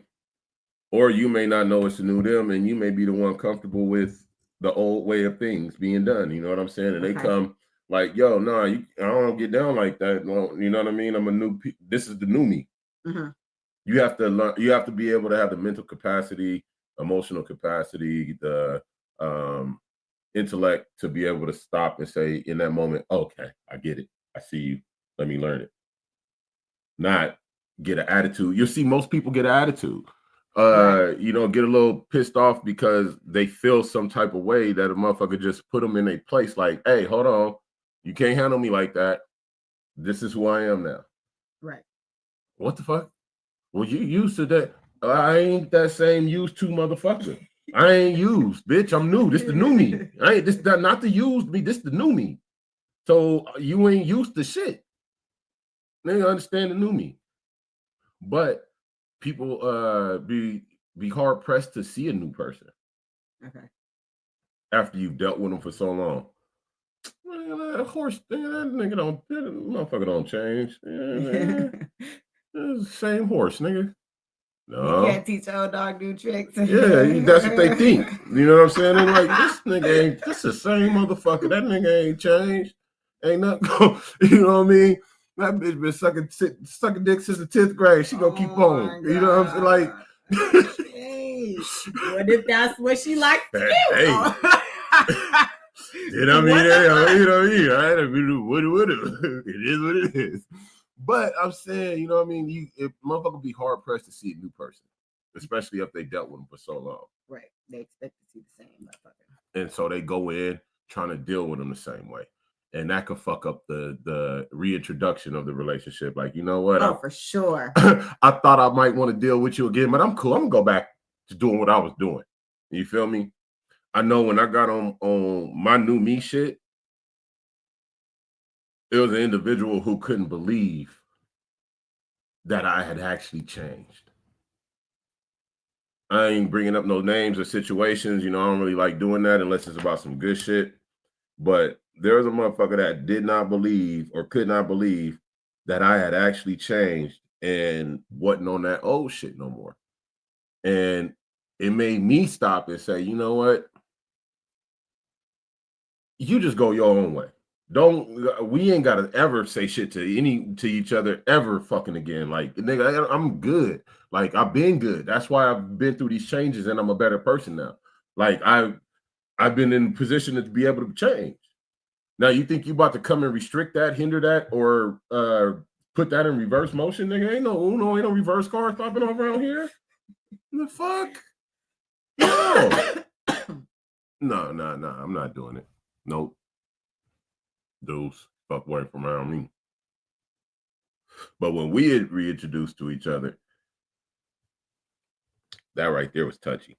Or you may not know it's a new them, and you may be the one comfortable with the old way of things being done. You know what I'm saying? And they come like, yo, no, I don't get down like that. You know what I mean? I'm a new, this is the new me. Mm-hmm. You have to learn, you have to be able to have the mental capacity, emotional capacity, the intellect to be able to stop and say in that moment, okay, I get it. I see you. Let me learn it. Not get an attitude. You'll see most people get an attitude. You know, get a little pissed off because they feel some type of way that a motherfucker just put them in a place like, hey, hold on. You can't handle me like that. This is who I am now. Right. What the fuck? Well, you used to that. I ain't that same used to motherfucker. I ain't used, bitch. I'm new. This the new me. I ain't this not the used me. This the new me. So you ain't used to shit. They understand the new me. But people be hard pressed to see a new person. Okay. After you've dealt with them for so long. Man, that horse, that motherfucker don't change. Yeah, it's the same horse, nigga. No. You can't teach an old dog new tricks. Yeah, that's what they think. You know what I'm saying? They're like, this nigga ain't, this the same motherfucker. That nigga ain't changed. Ain't nothing. You know what I mean? That bitch been sucking dick since the 10th grade. She gonna keep on. You know what I'm saying? Like, hey, what if that's what she likes to do? Hey. You know what I mean? You know what I mean? Right? It is what it is. But I'm saying, you know what I mean? If motherfucker be hard pressed to see a new person, especially if they dealt with them for so long. Right. They expect to see the same motherfucker. And so they go in trying to deal with them the same way. And that could fuck up the reintroduction of the relationship. Like, you know what? For sure. I thought I might want to deal with you again, but I'm cool. I'm gonna go back to doing what I was doing. You feel me? I know when I got on my new me shit, it was an individual who couldn't believe that I had actually changed. I ain't bringing up no names or situations. You know, I don't really like doing that unless it's about some good shit. But there was a motherfucker that did not believe or could not believe that I had actually changed and wasn't on that old shit no more. And it made me stop and say, you know what? You just go your own way. We ain't gotta ever say shit to each other ever fucking again. Like, nigga, I'm good. Like, I've been good. That's why I've been through these changes and I'm a better person now. Like, I've been in a position to be able to change. Now, you think you about to come and restrict that, hinder that, or put that in reverse motion, nigga? Ain't no Uno, ain't no reverse cars popping off around here. The fuck? No. No, I'm not doing it. Nope. Those fuck away from around me. But when we had reintroduced to each other, that right there was touchy.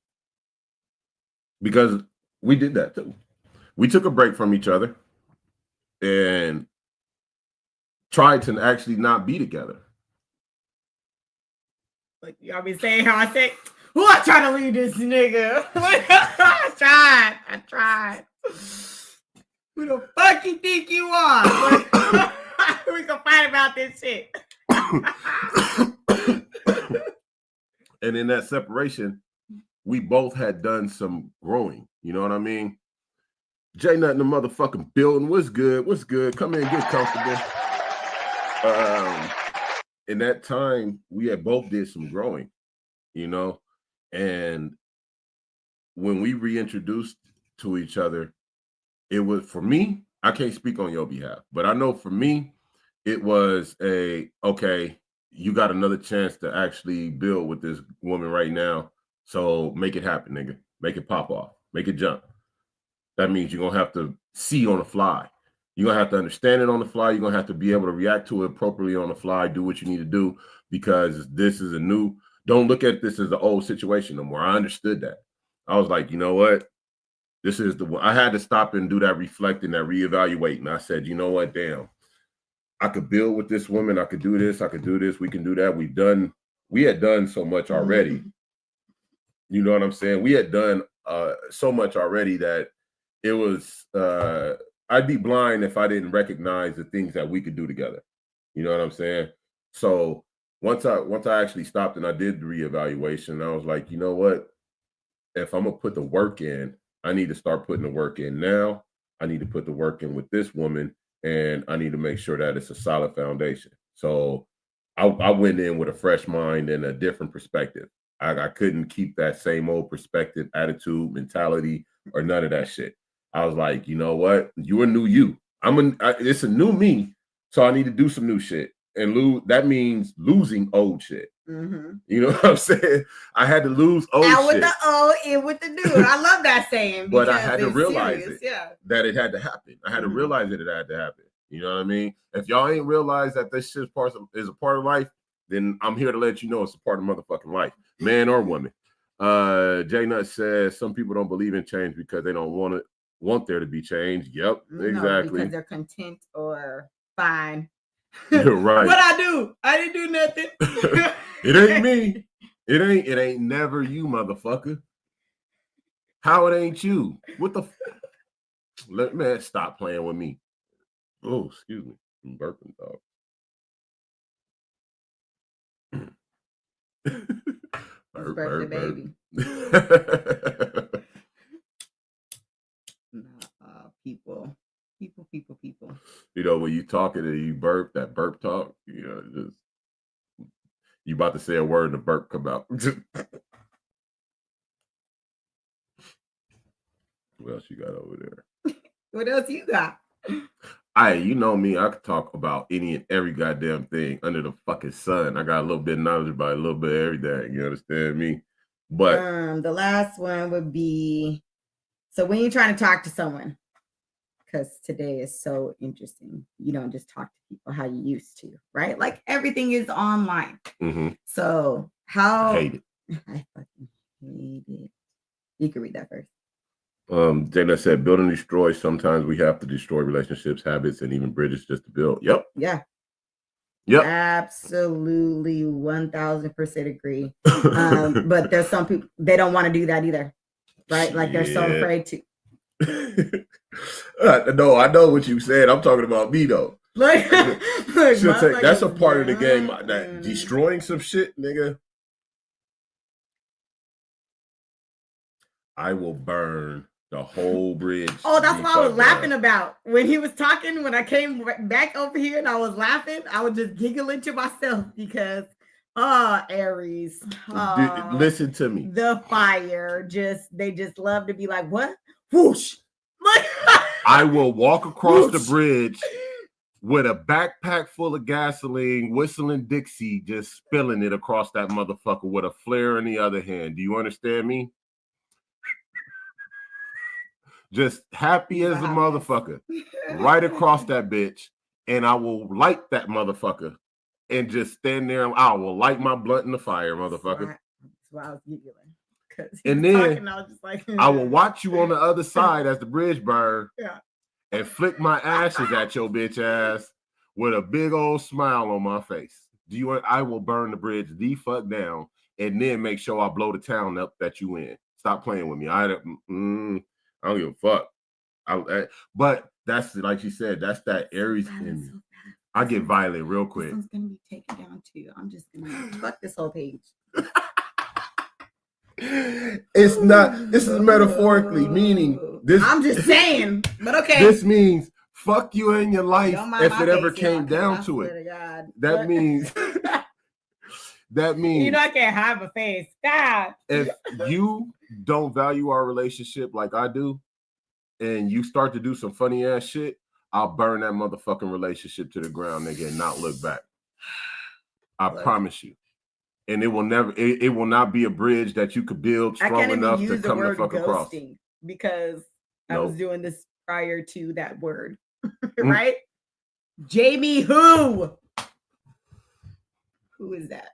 Because we did that too. We took a break from each other and tried to actually not be together. Like, y'all be saying how I say, who I trying to leave this nigga? I tried. Who the fuck you think you are? We can fight about this shit. And in that separation, we both had done some growing. You know what I mean? Jay Nut in the motherfucking building. What's good? What's good? Come in, get comfortable. In that time, we had both did some growing, you know? And when we reintroduced to each other, it was, for me, I can't speak on your behalf, but I know for me, it was okay, you got another chance to actually build with this woman right now. So make it happen, nigga. Make it pop off. Make it jump. That means you're going to have to see on the fly. You're going to have to understand it on the fly. You're going to have to be able to react to it appropriately on the fly, do what you need to do, because this is don't look at this as the old situation no more. I understood that. I was like, you know what? This is the one. I had to stop and do that reflecting, that reevaluating. I said, you know what? Damn, I could build with this woman. I could do this. I could do this. We can do that. We had done so much already. You know what I'm saying? We had done so much already that it was, I'd be blind if I didn't recognize the things that we could do together. You know what I'm saying? So once I actually stopped and I did the reevaluation, I was like, you know what? If I'm gonna put the work in, I need to start putting the work in now. I need to put the work in with this woman, and I need to make sure that it's a solid foundation. So I went in with a fresh mind and a different perspective. I couldn't keep that same old perspective, attitude, mentality, or none of that shit. I was like, you know what? You're a new you. It's a new me, so I need to do some new shit. And that means losing old shit. Mm-hmm. You know what I'm saying? I had to lose old out shit. with the old, in with the new. I love that saying. But I had to realize serious. that it had to happen. I had to realize that it had to happen. You know what I mean? If y'all ain't realized that this shit is a part of life, then I'm here to let you know it's a part of motherfucking life, man or woman. J Nut says some people don't believe in change because they don't want there to be change. Yep, exactly. Because they're content or fine. You're right. What I do? I didn't do nothing. It ain't me. It ain't never you, motherfucker. How it ain't you? What the? Man, stop playing with me. Oh, excuse me. I'm burping, dog. Burp the baby. People. You know, when you talking and you burp, that burp talk, you know, just you about to say a word and the burp come out. What else you got over there? What else you got? You know me, I could talk about any and every goddamn thing under the fucking sun. I got a little bit of knowledge about a little bit of everything. You understand me? But the last one would be, so when you're trying to talk to someone, because today is so interesting, you don't just talk to people how you used to, right? Like everything is online. Mm-hmm. So how I hate it. I fucking hate it. You can read that first. Jayla said, build and destroy. Sometimes we have to destroy relationships, habits, and even bridges just to build. Yep. Yeah. Yep. Absolutely 1000% agree. But there's some people, they don't want to do that either. Right? Like they're so afraid to. No, I know what you said. I'm talking about me though. Like that's a part of the game. That destroying some shit, nigga. I will burn the whole bridge. Oh, that's what I was laughing about when he was talking. When I came back over here and I was laughing, I was just giggling to myself because, Aries, listen to me. The fire, they just love to be like, what? Whoosh! I will walk across the bridge with a backpack full of gasoline, whistling Dixie, just spilling it across that motherfucker with a flare in the other hand. Do you understand me? Just happy as a motherfucker, right across that bitch, and I will light that motherfucker and just stand there. And I will light my blunt in the fire, motherfucker. That's why I was giggling. And then talking, I was just like, I will watch you on the other side as the bridge burns, yeah, and flick my ashes at your bitch ass with a big old smile on my face. I will burn the bridge the fuck down, and then make sure I blow the town up that you in. Stop playing with me. I don't give a fuck. But that's like she said, that's that Aries in me. I get violent real quick. This one's gonna be taken down too. I'm just gonna fuck this whole page. It's not. This is metaphorically meaning this. I'm just saying, but okay. This means fuck you in your life if it ever came down to it. That means. That means you know I can't have a face. God. If you don't value our relationship like I do, and you start to do some funny ass shit, I'll burn that motherfucking relationship to the ground, nigga, and not look back. I promise you. And it will never. It will not be a bridge that you could build strong enough to come the fuck across. Because I was doing this prior to that word, right? Jamie, who is that?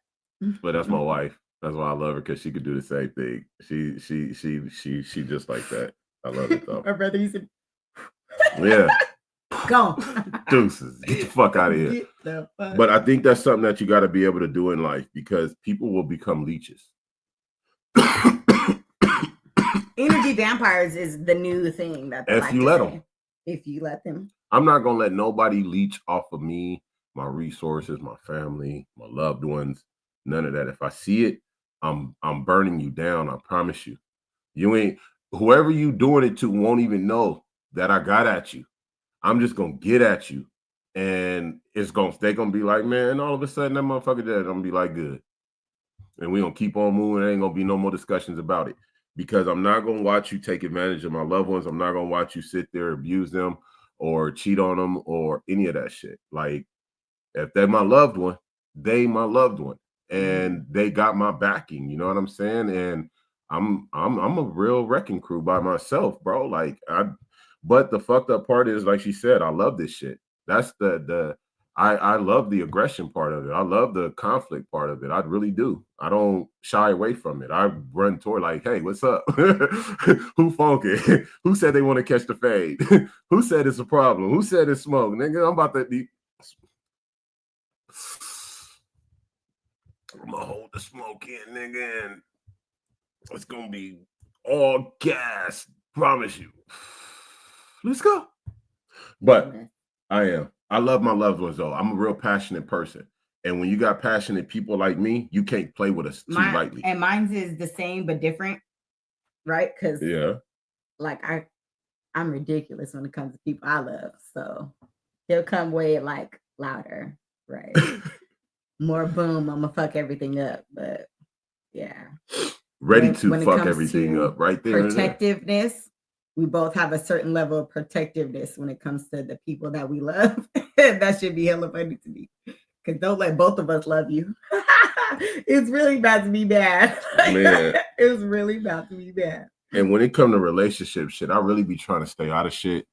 But that's my wife. That's why I love her, because she could do the same thing. She just like that. I love it though. My brother used to. Yeah. Go. Deuces. Get the fuck out of here. Get the fuck. But I think that's something that you got to be able to do in life because people will become leeches. Energy vampires is the new thing that they If like you to let say. them. If you let them. I'm not gonna let nobody leech off of me, my resources, my family, my loved ones, none of that. If I see it, I'm burning you down. I promise you. You ain't whoever you doing it to won't even know that I got at you. I'm just gonna get at you, and they're gonna be like, man, all of a sudden that motherfucker dead. I'm gonna be like, good, and we gonna keep on moving. There ain't gonna be no more discussions about it because I'm not gonna watch you take advantage of my loved ones. I'm not gonna watch you sit there, abuse them, or cheat on them, or any of that shit. Like, if they're my loved one, they my loved one, and they got my backing. You know what I'm saying? And I'm a real wrecking crew by myself, bro. Like but the fucked up part is, like she said, I love this shit. That's I love the aggression part of it. I love the conflict part of it. I really do. I don't shy away from it. I run toward like, hey, what's up? Who funky? Who said they want to catch the fade? Who said it's a problem? Who said it's smoke? Nigga, I'm about to be. I'm gonna hold the smoke in, nigga, and it's gonna be all gas. Promise you. Let's go. But I am. I love my loved ones though. I'm a real passionate person. And when you got passionate people like me, you can't play with us too lightly. And mine's is the same but different, right? Because like I'm ridiculous when it comes to people I love. So they'll come way like louder, right? More boom, I'm gonna fuck everything up. But yeah. Ready to fuck everything up right there. Protectiveness. We both have a certain level of protectiveness when it comes to the people that we love. That should be hella funny to me. Because don't let both of us love you. It's really about to be bad. Man. It's really about to be bad. And when it comes to relationship shit, I really be trying to stay out of shit.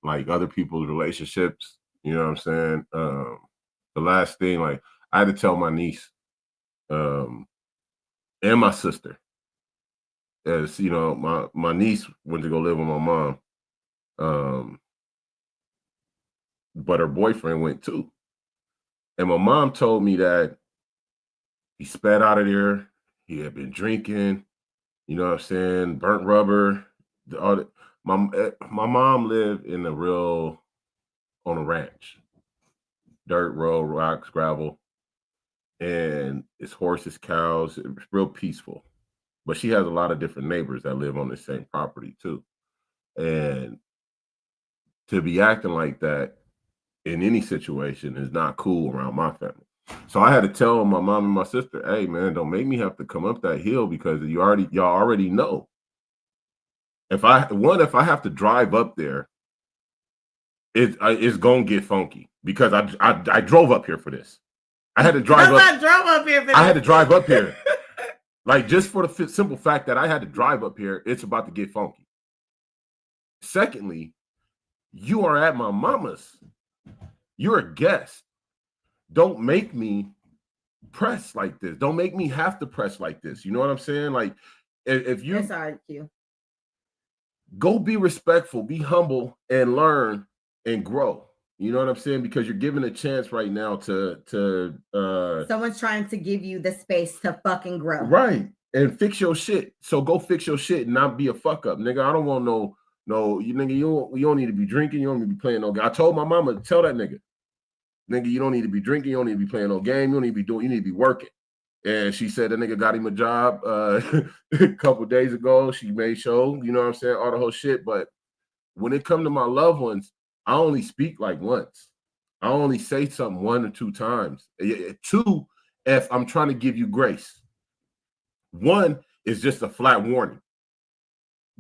Like other people's relationships. You know what I'm saying? The last thing, like, I had to tell my niece and my sister. As you know, my niece went to go live with my mom, but her boyfriend went too. And my mom told me that he sped out of there. He had been drinking, you know what I'm saying, burnt rubber. My mom lived on a ranch, dirt road, rocks, gravel, and it's horses, cows. It's real peaceful. But she has a lot of different neighbors that live on the same property too. And to be acting like that in any situation is not cool around my family. So I had to tell my mom and my sister, hey man, don't make me have to come up that hill because y'all already know. If I have to drive up there, it's gonna get funky because I drove up here for this. I had to drive up. I drove up here for this. I had to drive up here. Like, just for the simple fact that I had to drive up here, it's about to get funky. Secondly, you are at my mama's. You're a guest. Don't make me press like this. Don't make me have to press like this. You know what I'm saying? Like, if you... That's all right, Q. Go be respectful, be humble, and learn and grow. You know what I'm saying? Because you're given a chance right now to someone's trying to give you the space to fucking grow. Right. And fix your shit. So go fix your shit and not be a fuck up. Nigga, I don't want you don't need to be drinking, you don't need to be playing no game. I told my mama to tell that nigga, you don't need to be drinking, you don't need to be playing no game, you need to be working. And she said the nigga got him a job a couple days ago. She made sure, you know what I'm saying, all the whole shit. But when it come to my loved ones, I only speak like once. I only say something 1 or 2 times. 2, if I'm trying to give you grace. 1 is just a flat warning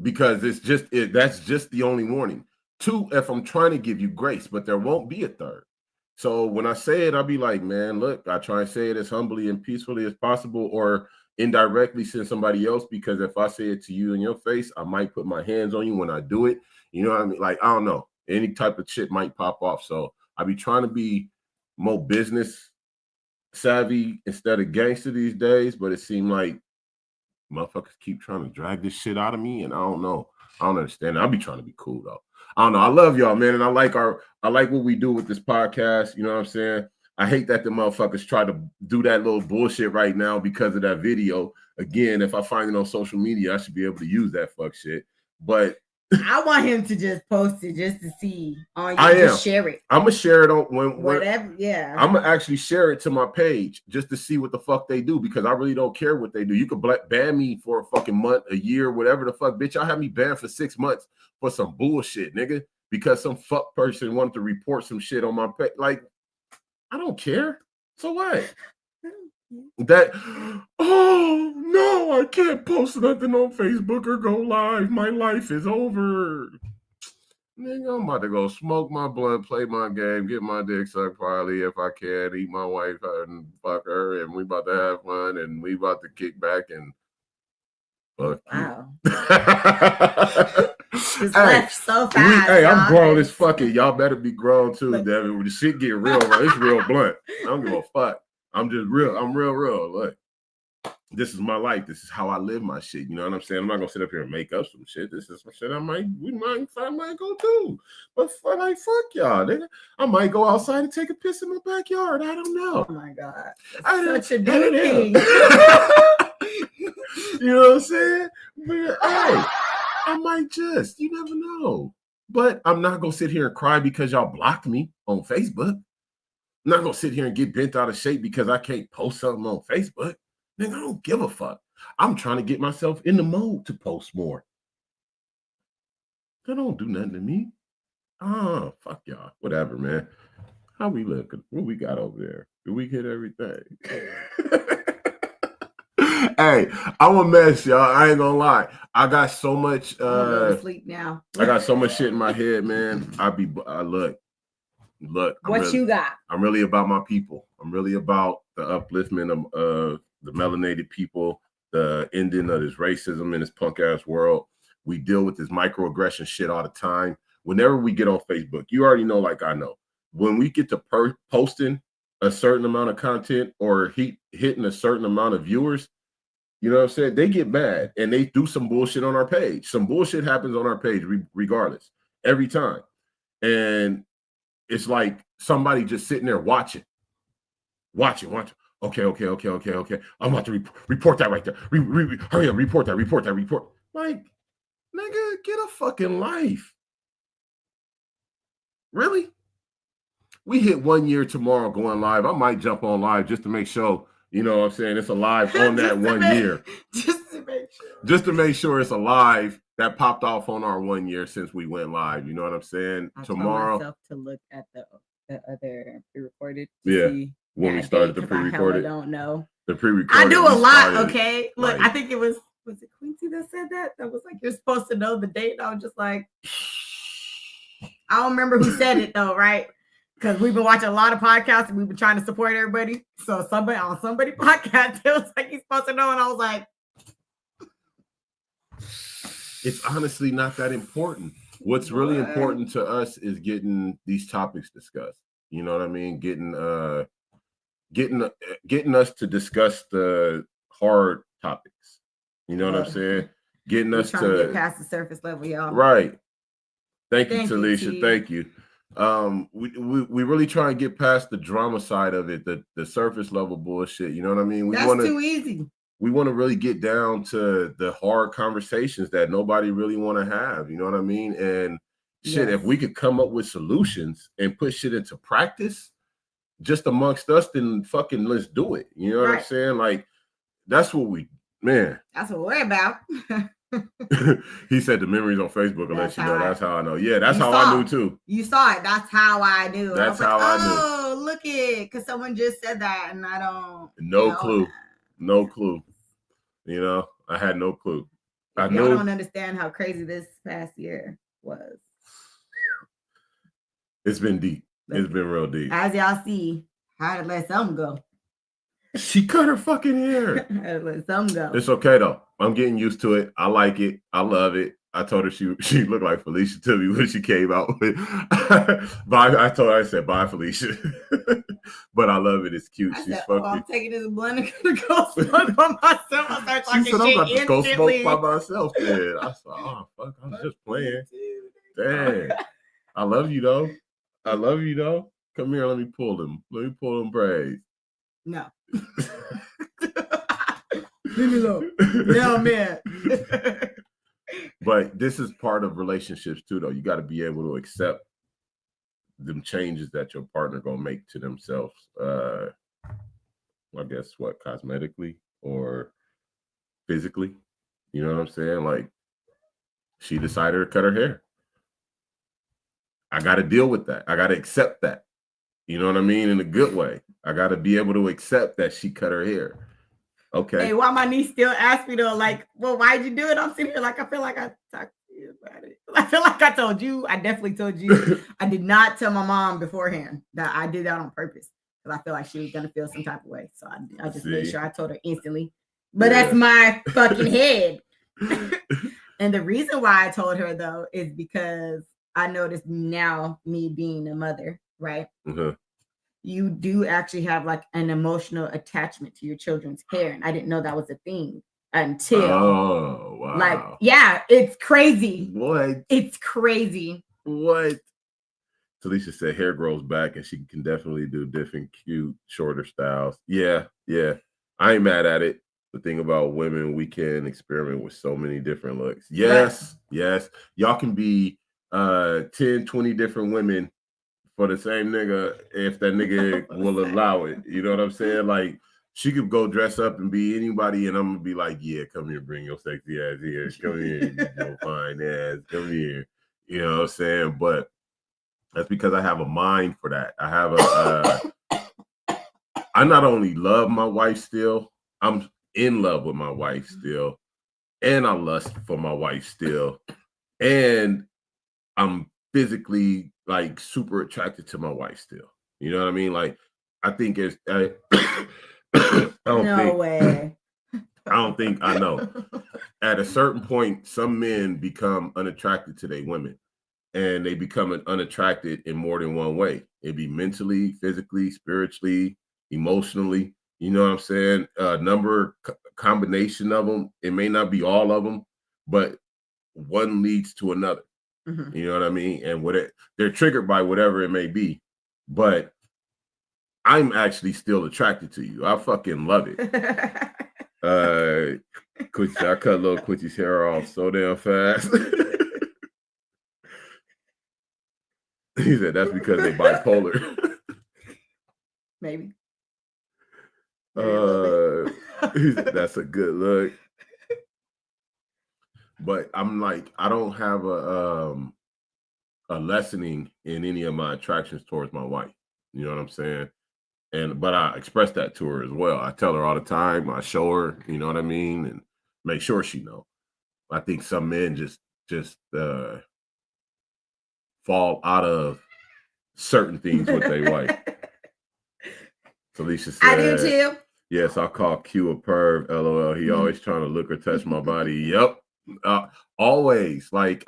because that's just the only warning. 2, if I'm trying to give you grace, but there won't be a 3rd. So when I say it, I'll be like, man, look, I try and say it as humbly and peacefully as possible or indirectly send somebody else, because if I say it to you in your face, I might put my hands on you when I do it. You know what I mean? Like, I don't know. Any type of shit might pop off. So I be trying to be more business savvy instead of gangster these days, but it seemed like Motherfuckers keep trying to drag this shit out of me, and I don't know. I don't understand. I'll be trying to be cool though. I don't know. I love y'all, man, and I like what we do with this podcast. You know what I'm saying? I hate that the motherfuckers try to do that little bullshit right now because of that video. Again, if I find it on social media, I should be able to use that fuck shit. But I want him to just post it just to see on you. Just share it. I'm gonna share it on whatever. Yeah. I'm gonna actually share it to my page just to see what the fuck they do, because I really don't care what they do. You could ban me for a fucking month, a year, whatever the fuck, bitch. Y'all have me banned for 6 months for some bullshit, nigga, because some fuck person wanted to report some shit on my page. Like, I don't care. So what? Oh no, I can't post nothing on Facebook or go live. My life is over. Nigga, I'm about to go smoke my blunt, play my game, get my dick sucked probably if I can, eat my wife and fuck her, and we about to have fun, and we about to kick back and fuck wow. Just left so fast. I'm grown as fuck it. Y'all better be grown too, Devin. When the shit get real, bro, it's real blunt. I don't give a fuck. I'm just real. I'm real. Look, this is my life. This is how I live my shit. You know what I'm saying? I'm not gonna sit up here and make up some shit. This is some shit I might go do. But fuck y'all, nigga. I might go outside and take a piss in my backyard. I don't know. Oh my god, that's such a big thing. You know what I'm saying? But hey, I might just. You never know. But I'm not gonna sit here and cry because y'all blocked me on Facebook. I'm not gonna sit here and get bent out of shape because I can't post something on Facebook. Nigga, I don't give a fuck. I'm trying to get myself in the mode to post more. That don't do nothing to me. Fuck y'all. Whatever, man. How we looking? What we got over there? Did we hit everything? Hey, I'm a mess, y'all. I ain't gonna lie. I got so much sleep now. I got so much shit in my head, man. Look, you got? I'm really about my people. I'm really about the upliftment of the melanated people, the ending of this racism in this punk ass world. We deal with this microaggression shit all the time. Whenever we get on Facebook, you already know, like I know, when we get to posting a certain amount of content or hitting a certain amount of viewers, you know what I'm saying? They get mad and they do some bullshit on our page. Some bullshit happens on our page regardless, every time. And it's like somebody just sitting there watching. Okay. I'm about to report that right there. Hurry up, report that. Like, nigga, get a fucking life. Really? We hit 1 year tomorrow going live. I might jump on live just to make sure, you know what I'm saying, it's alive on that 1 year. Just to make sure it's alive. That popped off on our 1 year since we went live. You know what I'm saying? Tomorrow. I told myself to look at the other pre-recorded. When we started the pre-recorded. I don't know. The pre-recorded. I do a lot. Okay. Look, I think it was it Quincy that said that? That was like, you're supposed to know the date. I was just like, I don't remember who said it though, right? Because we've been watching a lot of podcasts and we've been trying to support everybody. So somebody podcast, it was like, he's supposed to know. And I was like, it's honestly not that important. What's really important to us is getting these topics discussed. You know what I mean? Getting us to discuss the hard topics. You know what I'm saying? Getting us to get past the surface level, y'all. Right. Thank you, Talisha. Thank you. We really try and get past the drama side of it, the surface level bullshit. You know what I mean? That's too easy. We want to really get down to the hard conversations that nobody really want to have. You know what I mean? And shit, if we could come up with solutions and put shit into practice just amongst us, then fucking let's do it. You know what I'm saying? Like, that's what that's what we're about. He said the memories on Facebook will let you know. That's how I know. Yeah, that's how I knew too. You saw it. That's how I knew. That's how I knew. Oh, look it, because someone just said that, and I don't. No clue. No clue. You know, I had no clue. I don't understand how crazy this past year was. It's been deep. It's been real deep. As y'all see, I had to let some go. She cut her fucking hair. I had to let some go. It's okay though. I'm getting used to it. I like it. I love it. I told her she looked like Felicia to me when she came out with. Bye. I told her, I said, bye, Felicia. But I love it. It's cute. She's said, fucking. I'm taking this blunt and gonna go smoke by myself. I start talking She said, I'm about to go instantly. smoke by myself. Then I said, oh fuck, I was just playing. Dang, I love you though. I love you though. Come here, let me pull them. Let me pull them braids. No. Leave me alone. No, man. But this is part of relationships too, though. You got to be able to accept them changes that your partner gonna make to themselves. I guess what, cosmetically or physically. You know what I'm saying? Like, she decided to cut her hair. I got to deal with that. I got to accept that. You know what I mean? In a good way. I got to be able to accept that she cut her hair. Okay. Hey, why my niece still asks me though, like, well, why'd you do it? I'm sitting here like, I feel like I talked to you about it. I feel like I told you. I definitely told you. I did not tell my mom beforehand that I did that on purpose because I feel like she was going to feel some type of way. So I just made sure I told her instantly. But that's my fucking head. And the reason why I told her though is because I noticed now, me being a mother, right? Mm-hmm. You do actually have like an emotional attachment to your children's hair. And I didn't know that was a thing until like, yeah, it's crazy. What? It's crazy. What? Talisha said hair grows back and she can definitely do different cute, shorter styles. Yeah. I ain't mad at it. The thing about women, we can experiment with so many different looks. Yes. Y'all can be 10, 20 different women for the same nigga if that nigga will allow it. You know what I'm saying? Like, she could go dress up and be anybody, and I'm gonna be like, yeah, come here, bring your sexy ass here. Come here, you know, fine ass. Come here. You know what I'm saying? But that's because I have a mind for that. I have I not only love my wife still, I'm in love with my wife still, and I lust for my wife still, and I'm physically like super attracted to my wife still. You know what I mean? Like, I think it's I don't think I know. At a certain point, some men become unattracted to their women, and they become unattracted in more than one way. It'd be mentally, physically, spiritually, emotionally. You know what I'm saying? Combination of them. It may not be all of them, but one leads to another. Mm-hmm. You know what I mean? And they're triggered by whatever it may be, but I'm actually still attracted to you. I fucking love it. Quincy, I cut little Quincy's hair off so damn fast. He said that's because they bipolar. Maybe. He said that's a good look. But I'm like, I don't have a lessening in any of my attractions towards my wife. You know what I'm saying? But I express that to her as well. I tell her all the time. I show her, you know what I mean, and make sure she know. I think some men just fall out of certain things with their wife. Felicia said, I do too. Yes, I call Q a perv. LOL. He always trying to look or touch my body. Yep. Always. Like,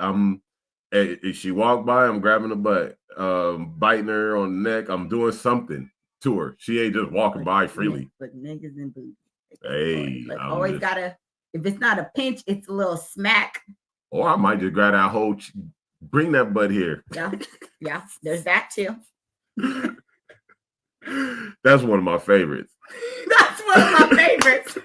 if she walk by, I'm grabbing her butt, biting her on the neck. I'm doing something to her. She ain't just walking by freely. But niggas and booties. Hey, like, always gotta. If it's not a pinch, it's a little smack. Or I might just grab that whole. Bring that butt here. Yeah. There's that too. That's one of my favorites. That's one of my favorites.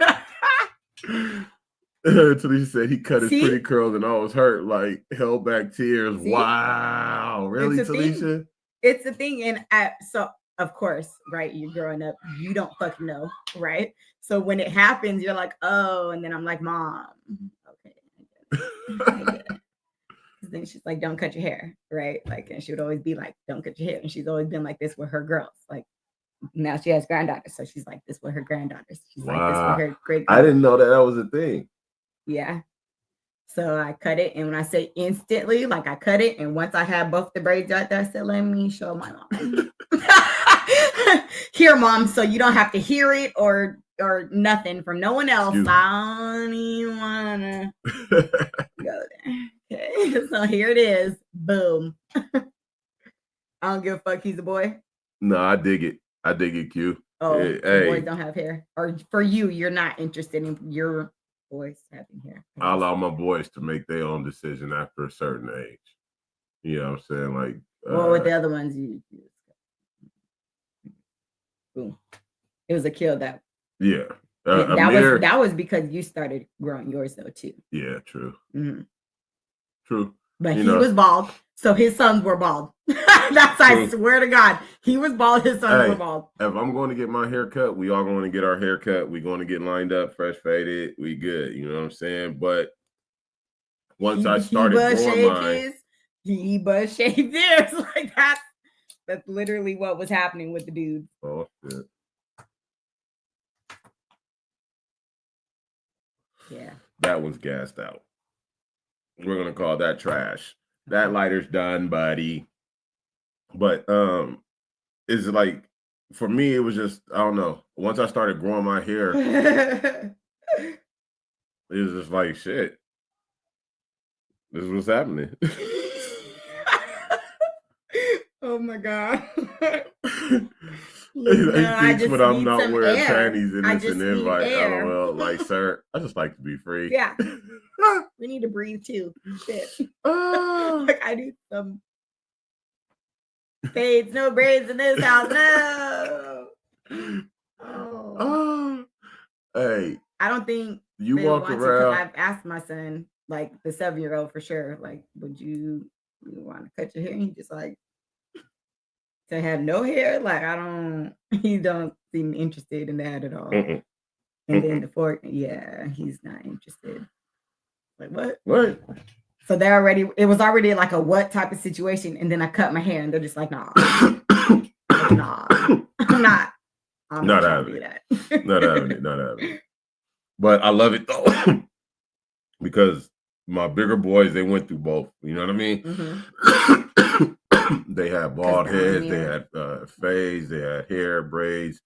Talisha said he cut his pretty curls and I was hurt, like held back tears. See? Wow, really, Talisha? It's a thing, and so of course, right? You're growing up, you don't fucking know, right? So when it happens, you're like, oh, and then I'm like, Mom, okay, I get it. Then she's like, don't cut your hair, right? Like, and she would always be like, don't cut your hair, and she's always been like this with her girls, like. Now she has granddaughters, so she's like this with her granddaughters. She's like this with her great. I didn't know that was a thing. Yeah. So I cut it, and when I say instantly, like I cut it, and once I had both the braids out there, I said, "Let me show my mom." Here, Mom, so you don't have to hear it or nothing from no one else. I don't even wanna go there. So here it is. Boom. I don't give a fuck. He's a boy. No, I dig it. I dig it, Q. Oh, Hey, so hey. boys don't have hair. Or for you, you're not interested in your boys having hair. I allow my boys to make their own decision after a certain age. You know what I'm saying? Like, Well, with the other ones, boom. It was a kill that. yeah. That was because you started growing yours though too. Yeah, true. Mm-hmm. True. But he was bald, so his sons were bald. That's true. I swear to God, he was bald. His sons were bald. If I'm going to get my hair cut, we all going to get our hair cut. We going to get lined up, fresh faded. We good. You know what I'm saying? But once I started growing mine, he butt shaved theirs. Like that's literally what was happening with the dude. Oh shit. Yeah. That one's gassed out. We're gonna call that trash. That lighter's done, buddy. But it's like for me, it was just I don't know. Once I started growing my hair, it was just like shit. This is what's happening. Oh my God. He thinks when I'm not wearing panties and it's an invite. LOL. Like, sir, I just like to be free. Yeah. We need to breathe too. Shit. Like I need some fades, no braids in this house. No. Oh. Hey. I don't think you walk around. I've asked my son, like the 7-year-old for sure, like, would you want to cut your hair? And he just like to have no hair. Like he don't seem interested in that at all. Mm-mm. And then he's not interested. Like what? What? So it was already like a what type of situation. And then I cut my hair and they're just like, nah. Like, nah. I'm not having it. Not having it. But I love it though. Because my bigger boys, they went through both. You know what I mean? Mm-hmm. They had bald heads, they had fades, they had hair, braids,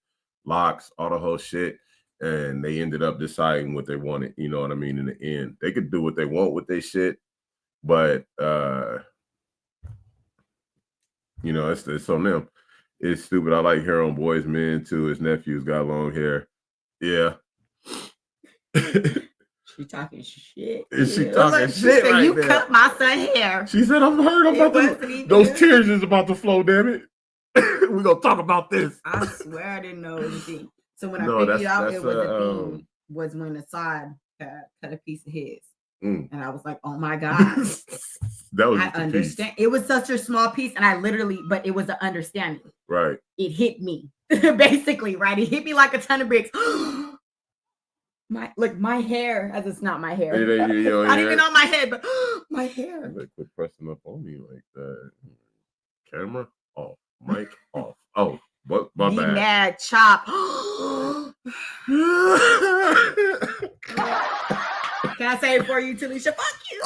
locks, all the whole shit. And they ended up deciding what they wanted. You know what I mean? In the end, they could do what they want with their shit, but you know, it's on them. It's stupid. I like hair on boys, men too. His nephew's got long hair. Yeah. She talking shit. Is she talking shit right you there? Cut my son hair. She said, I'm hurt. Those tears is about to flow, damn it. We're going to talk about this. I swear I didn't know it was a thing. So when I figured out it was a thing was when Assad cut a piece of his. And I was like, oh my God. That was I understand. It was such a small piece. And but it was an understanding. Right. It hit me. Basically, right? It hit me like a ton of bricks. My hair, as it's not my hair. Not even on my head, but my hair. They quit pressing up on me like that. Camera off, mic off. Oh, what? My bad. Mad chop. Can I say it for you, Talisha? Fuck you.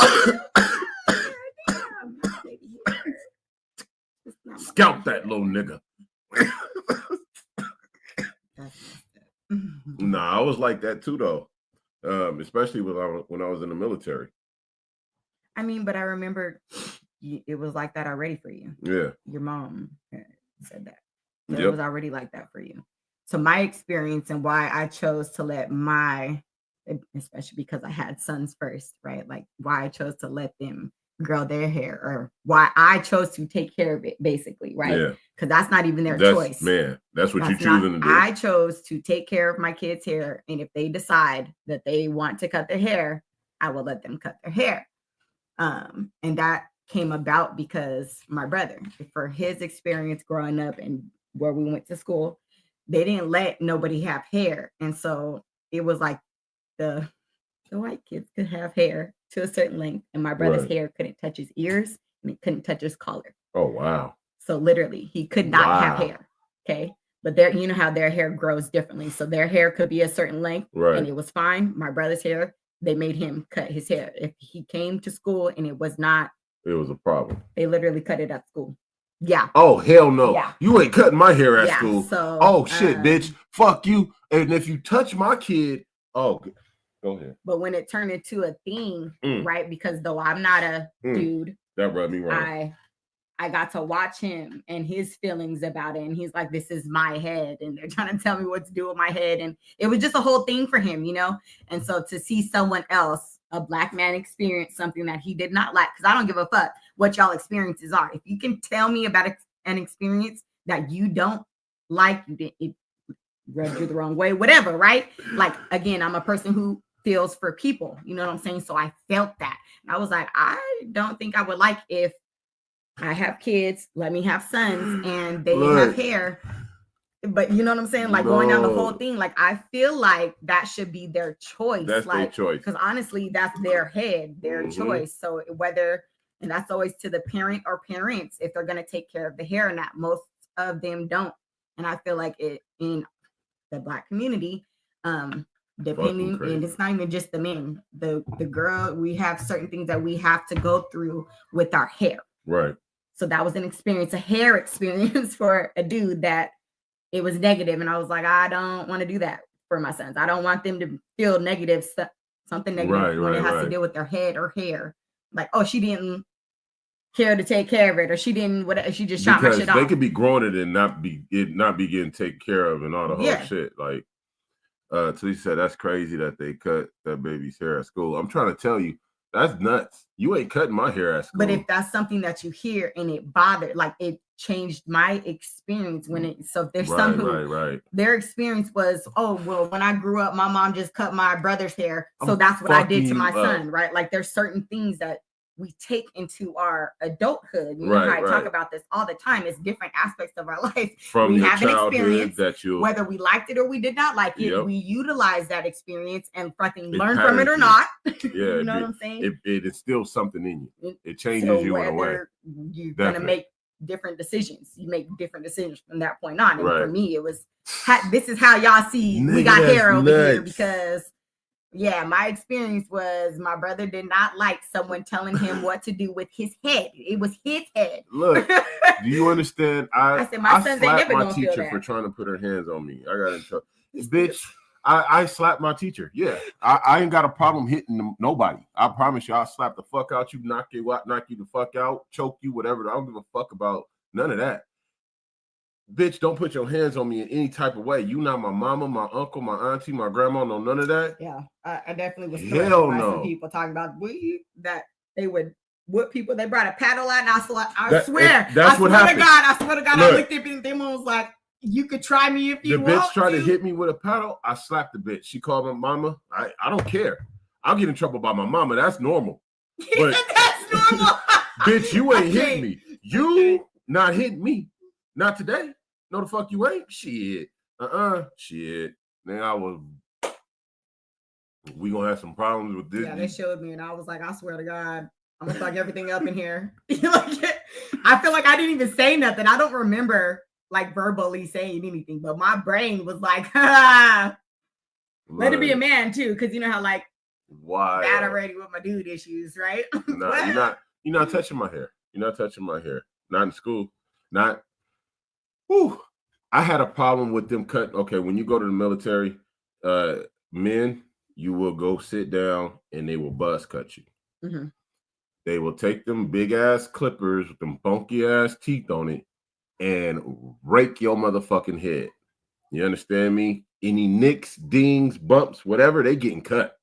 Damn, scalp that little nigga. Nah, I was like that too, though. Especially when I was in the military. I mean, but I remember it was like that already for you. Yeah. Your mom said that. So it was already like that for you. So my experience and why I chose to let especially because I had sons first, right? Like why I chose to let them grow their hair, or why I chose to take care of it, basically, right? Yeah. Because that's not even their choice. Man, that's what you're choosing to do. I chose to take care of my kids' hair, and if they decide that they want to cut their hair, I will let them cut their hair. And that came about because my brother, for his experience growing up and where we went to school, they didn't let nobody have hair, and so it was like the white kids could have hair to a certain length, and my brother's hair couldn't touch his ears and it couldn't touch his collar. Oh wow. So literally he could not have hair. Okay. But you know how their hair grows differently. So their hair could be a certain length, and it was fine. My brother's hair, they made him cut his hair. If he came to school and it was a problem. They literally cut it at school. Yeah. Oh hell no. Yeah. You ain't cutting my hair at school. So oh shit, bitch. Fuck you. And if you touch my kid, Go ahead. But when it turned into a thing, right? Because though I'm not a dude, that rubbed me wrong. I got to watch him and his feelings about it. And he's like, this is my head. And they're trying to tell me what to do with my head. And it was just a whole thing for him, you know? And so to see someone else, a Black man, experience something that he did not like, because I don't give a fuck what y'all experiences are. If you can tell me about an experience that you don't like, it rubbed you the wrong way, whatever, right? Like, again, I'm a person who feels for people, you know what I'm saying? So I felt that. And I was like, I don't think I would like if I have kids, let me have sons, and they have hair. But you know what I'm saying? Like going down the whole thing, like I feel like that should be their choice. That's like, their choice. Because honestly, that's their head, their choice. So whether, and that's always to the parent or parents, if they're going to take care of the hair or not. Most of them don't. And I feel like it in the Black community, depending, and it's not even just the men, the girl, we have certain things that we have to go through with our hair. Right. So that was an experience, a hair experience for a dude that it was negative. And I was like, I don't want to do that for my sons. I don't want them to feel negative, something negative when it has to deal with their head or hair. Like, oh, she didn't care to take care of it, or she didn't, whatever, she just shot my shit off. They could be growing it and not be getting taken care of and all the whole shit. Like Talisa said, that's crazy that they cut that baby's hair at school. I'm trying to tell you, that's nuts. You ain't cutting my hair at school. But if that's something that you hear and it bothered, like it changed my experience when it, so if there's some who their experience was, oh, well, when I grew up, my mom just cut my brother's hair. So that's what I did to my son, right? Like there's certain things that we take into our adulthood. You know how I talk about this all the time. It's different aspects of our life. From we your have an experience that you, whether we liked it or we did not like it, we utilize that experience and fucking learn from it or not. You know what I'm saying? It instills something in you. It changes you in a way. You're gonna make different decisions. You make different decisions from that point on. And for me, it was this is how y'all see we got hair over here, because my experience was my brother did not like someone telling him what to do with his head. It was his head. Look, do you understand? I said my sons ain't never gonna feel that. For trying to put her hands on me. I got in trouble. Bitch, I slapped my teacher. Yeah, I ain't got a problem hitting nobody. I promise you, I'll slap the fuck out you, knock you the fuck out, choke you, whatever. I don't give a fuck about none of that. Bitch, don't put your hands on me in any type of way. You not my mama, my uncle, my auntie, my grandma, no none of that. Yeah, I definitely was. Hell no. Some people talking about that they would whip people. They brought a paddle out, and I swear to God, I looked at them and was like, you could try me if you want. The bitch tried to hit me with a paddle. I slapped the bitch. She called my mama. I don't care. I'll get in trouble by my mama. That's normal. But that's normal. Bitch, you ain't hitting me. You not hitting me. Not today. No, the fuck you ain't. Shit. Shit. Then we gonna have some problems with this. Yeah, they showed me, and I was like, I swear to God, I'm gonna fuck everything up in here. I feel like I didn't even say nothing. I don't remember like verbally saying anything, but my brain was like, let it be a man too, because you know how like bad already with my dude issues, right? No, you're not touching my hair. You're not touching my hair. Not in school. Not. Whew. I had a problem with them cutting. Okay, when you go to the military, men, you will go sit down and they will buzz cut you. Mm-hmm. They will take them big ass clippers with them funky ass teeth on it and rake your motherfucking head. You understand me? Any nicks, dings, bumps, whatever, they getting cut.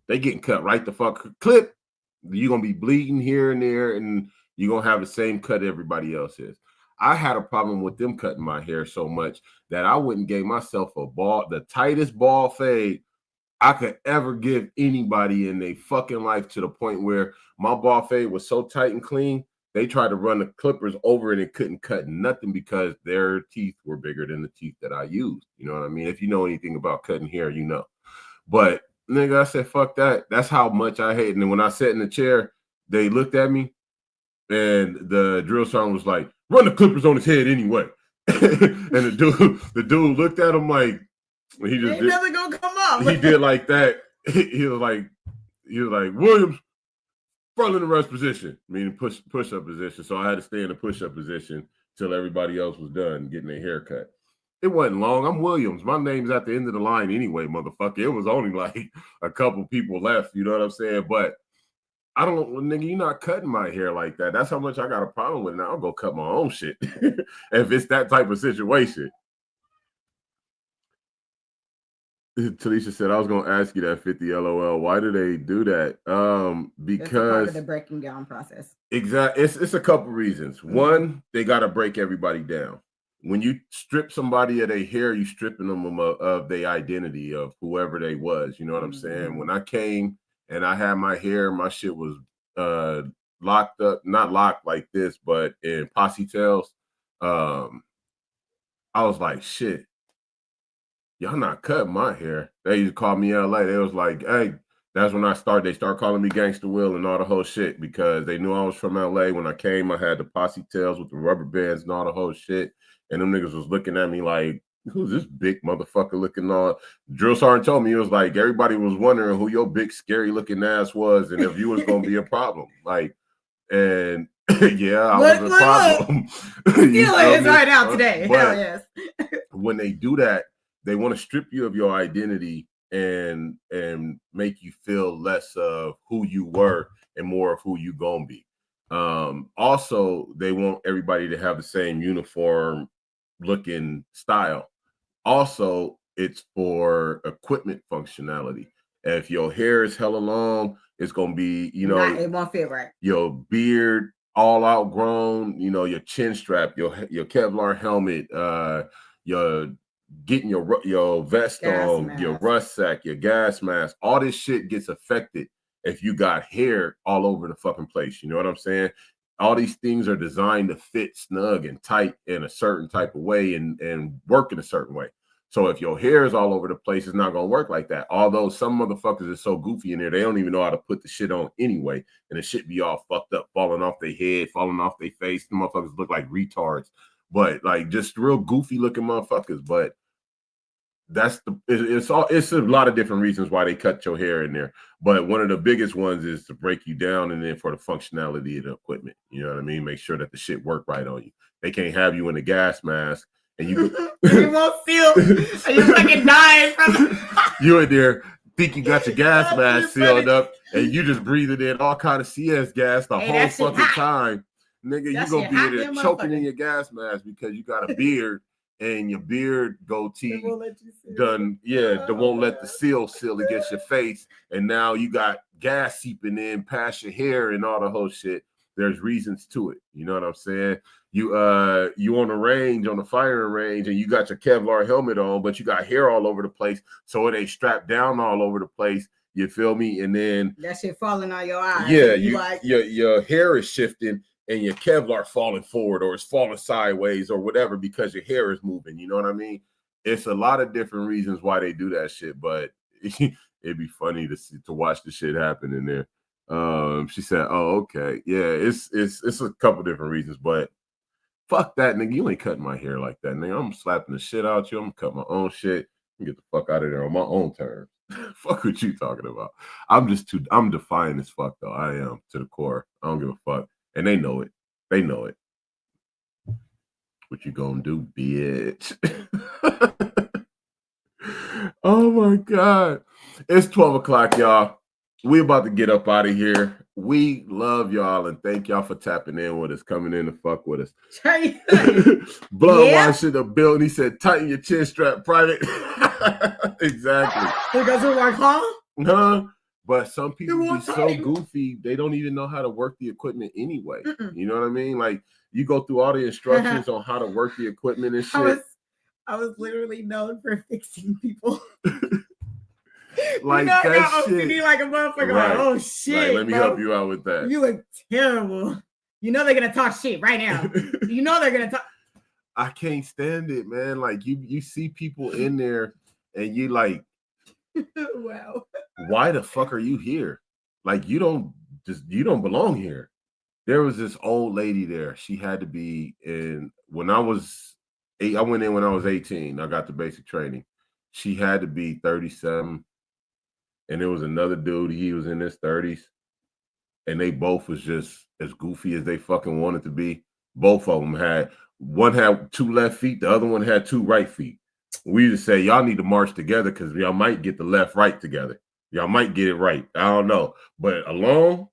They getting cut right the fuck clip. You're gonna be bleeding here and there, and you're gonna have the same cut everybody else is. I had a problem with them cutting my hair so much that I wouldn't give myself the tightest ball fade I could ever give anybody in their fucking life, to the point where my ball fade was so tight and clean, they tried to run the clippers over it and couldn't cut nothing because their teeth were bigger than the teeth that I used. You know what I mean? If you know anything about cutting hair, you know. But nigga, I said, fuck that. That's how much I hate. And then when I sat in the chair, they looked at me and the drill sergeant was like, run the clippers on his head anyway. And the dude looked at him like, he just ain't never gonna come up. He did like that. He was like, Williams, front in the rest position, meaning push up position. So I had to stay in the push up position till everybody else was done getting their hair cut. It wasn't long. I'm Williams. My name's at the end of the line anyway, motherfucker. It was only like a couple people left. You know what I'm saying? But I don't, nigga, you're not cutting my hair like that. That's how much I got a problem with it. Now I'll go cut my own shit if it's that type of situation. Talisha said, I was going to ask you that 50 LOL. Why do they do that? Because part of the breaking down process. Exactly. It's a couple reasons. One, they got to break everybody down. When you strip somebody of their hair, you stripping them of their identity of whoever they was. You know what I'm saying? When I came and I had my hair, my shit was locked up, not locked like this, but in posse tails. I was like, shit, y'all not cutting my hair. They used to call me LA. They was like, hey, that's when they start calling me Gangsta Will and all the whole shit because they knew I was from LA. When I came, I had the posse tails with the rubber bands and all the whole shit. And them niggas was looking at me like, who's this big motherfucker looking on? Drill Sergeant told me, it was like, everybody was wondering who your big, scary looking ass was and if you was going to be a problem. Like, and yeah, I was a problem. Still is right now today. Hell yes. When they do that, they want to strip you of your identity and make you feel less of who you were and more of who you gonna be. Also, they want everybody to have the same uniform looking style. Also, it's for equipment functionality. If your hair is hella long, it's gonna be, it won't fit right. Your beard all outgrown, your chin strap, your Kevlar helmet, your getting your vest on, your rust sack, your gas mask, all this shit gets affected if you got hair all over the fucking place. You know what I'm saying? All these things are designed to fit snug and tight in a certain type of way and work in a certain way. So if your hair is all over the place, it's not going to work like that. Although some motherfuckers are so goofy in there, they don't even know how to put the shit on anyway. And the shit be all fucked up, falling off their head, falling off their face. The motherfuckers look like retards, but like just real goofy looking motherfuckers. But it's a lot of different reasons why they cut your hair in there. But one of the biggest ones is to break you down and then for the functionality of the equipment. You know what I mean? Make sure that the shit work right on you. They can't have you in a gas mask and you won't feel are you fucking dying from you in there think you got your gas mask sealed up and you just breathing in all kind of CS gas the whole fucking time. Nigga, you gonna be in there choking in your gas mask because you got a beard and your beard goatee done, they won't let the seal against your face, and now you got gas seeping in past your hair and all the whole shit. There's reasons to it. You know what I'm saying? You on the range, on the firing range, and you got your Kevlar helmet on, but you got hair all over the place, so it ain't strapped down all over the place. You feel me? And then that shit falling on your eyes. Yeah, your hair is shifting. And your Kevlar falling forward or it's falling sideways or whatever because your hair is moving. You know what I mean? It's a lot of different reasons why they do that shit, but it'd be funny to watch the shit happen in there. She said, "Oh, okay, yeah, it's a couple different reasons, but fuck that, nigga. You ain't cutting my hair like that, nigga. I'm slapping the shit out you. I'm gonna cut my own shit and get the fuck out of there on my own terms. Fuck what you talking about? I'm defiant as fuck though. I am to the core. I don't give a fuck." And they know it. They know it. What you gonna do, bitch? Oh my God. It's 12 o'clock, y'all. We about to get up out of here. We love y'all and thank y'all for tapping in with us, coming in to fuck with us. Blood washing the building. He said, tighten your chin strap, private. Exactly. It doesn't work, huh? Huh? But some people be so goofy, they don't even know how to work the equipment anyway. You know what I mean? Like, you go through all the instructions on how to work the equipment and shit. I was literally known for fixing people. Like that shit. Like a motherfucker. Right. Like, oh shit. Like, let me help you out with that. You look terrible. You know they're gonna talk shit right now. You know they're gonna talk. I can't stand it, man. Like you see people in there and you like, wow. Why the fuck are you here? Like you don't belong here. There was this old lady there. She had to be in when I was 8. I went in when I was 18. I got the basic training. She had to be 37. And there was another dude, he was in his 30s. And they both was just as goofy as they fucking wanted to be. Both of them had, one had 2 left feet, the other one had 2 right feet. We just say, y'all need to march together because y'all might get the left right together. Y'all might get it right. I don't know. But alone,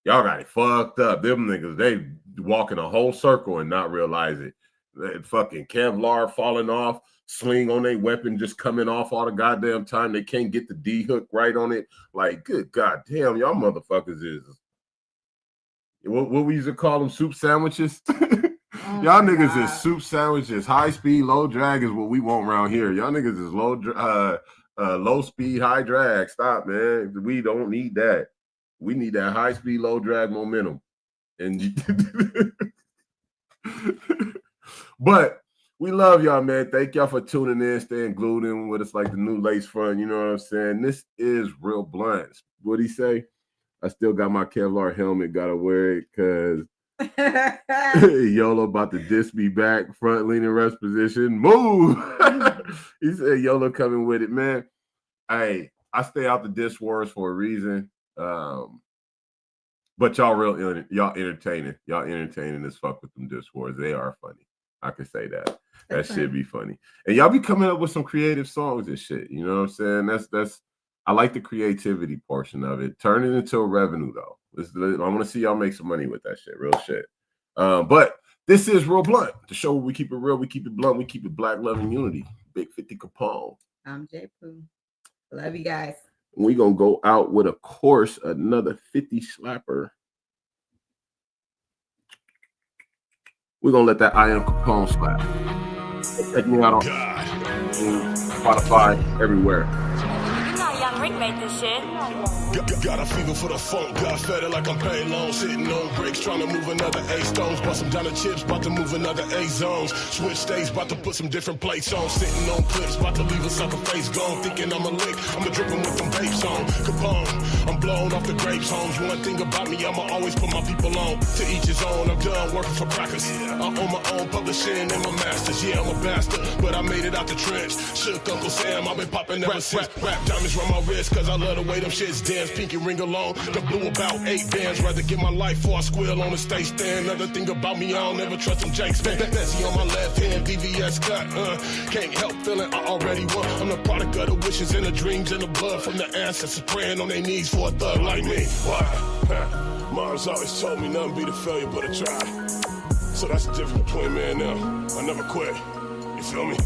y'all got it fucked up. Them niggas, they walk in a whole circle and not realize it. That fucking Kevlar falling off, sling on their weapon just coming off all the goddamn time. They can't get the D hook right on it. Like, good goddamn, y'all motherfuckers is what we used to call them, soup sandwiches. Y'all niggas is soup sandwiches. High speed, low drag is what we want around here. Y'all niggas is low speed, high drag. Stop, man. We don't need that. We need that high speed, low drag momentum. And but we love y'all, man. Thank y'all for tuning in, staying glued in with us like the new lace front. You know what I'm saying? This is Real Blunt. What'd he say? I still got my Kevlar helmet. Gotta wear it because YOLO about to diss me back. Front leaning rest position. Move. He said YOLO coming with it, man. Hey, I stay out the diss wars for a reason. But y'all entertaining. Y'all entertaining as fuck with them diss wars. They are funny. I can say that. That should be funny. And y'all be coming up with some creative songs and shit. You know what I'm saying? That's I like the creativity portion of it. Turn it into a revenue though. I want to see y'all make some money with that shit. Real shit. But this is Real Blunt, the show where we keep it real, we keep it blunt, we keep it black, love, and unity. Big 50 Capone. I'm J Poo. Love you guys. We're gonna go out with, of course, another 50 slapper. We're gonna let that I Am Capone slap. Check me out on Spotify, everywhere. You know Young Rick made this shit. Got a fever for the funk, got fed like I'm paid long, sitting on bricks, trying to move another A stones, bust some down the chips, about to move another A zones, switch states, about to put some different plates on, sitting on clips, about to leave a sucker face gone, thinking I'm a lick, I'm a dripping with them babes on, Capone, I'm blown off the grapes homes, one thing about me, I'ma always put my people on, to each his own, I'm done working for crackers, I own my own publishing and my masters, yeah, I'm a bastard, but I made it out the trench, shook Uncle Sam, I've been popping ever since, rap diamonds round my wrist, cause I love the way them shits dance, pinky ring alone, the blue about 8 bands, rather give my life for a squill on the stage stand, another thing about me, I don't ever trust them Jakes, Bessie on my left hand, VVS cut, can't help feeling I already won, I'm the product of the wishes and the dreams and the blood from the ancestors praying on their knees for a thug like me, why? Mom's always told me nothing beat a failure but a try, so that's the difference between me and them, I never quit, you feel me?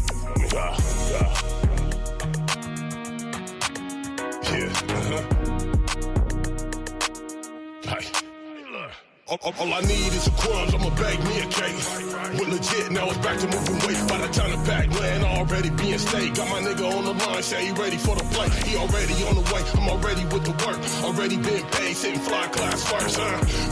All I need is some crumbs, I'ma bag me a cake. We're legit, now it's back to moving weight. By the time the back land already being state. Got my nigga on the line, say he ready for the play. He already on the way, I'm already with the work. Already been paid, sitting fly class first,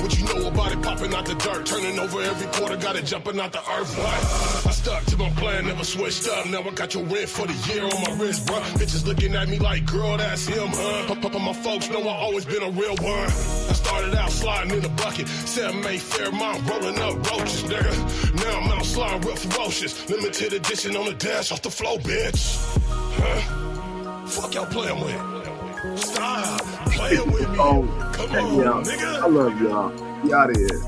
What you know about it, popping out the dirt. Turning over every quarter, got it jumping out the earth, what? I stuck to my plan, never switched up. Now I got your rent for the year on my wrist, bruh. Bitches looking at me like, girl, that's him, Pop my folks know I always been a real one. I started out sliding in the bucket. 7 Mayfair, mom rolling up roaches, nigga. Now I'm out sliding real ferocious. Limited edition on the dash off the floor, bitch. Fuck y'all playing with. Stop playing with me. Oh, come on, nigga. I love y'all. Y'all out of here.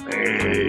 Hey.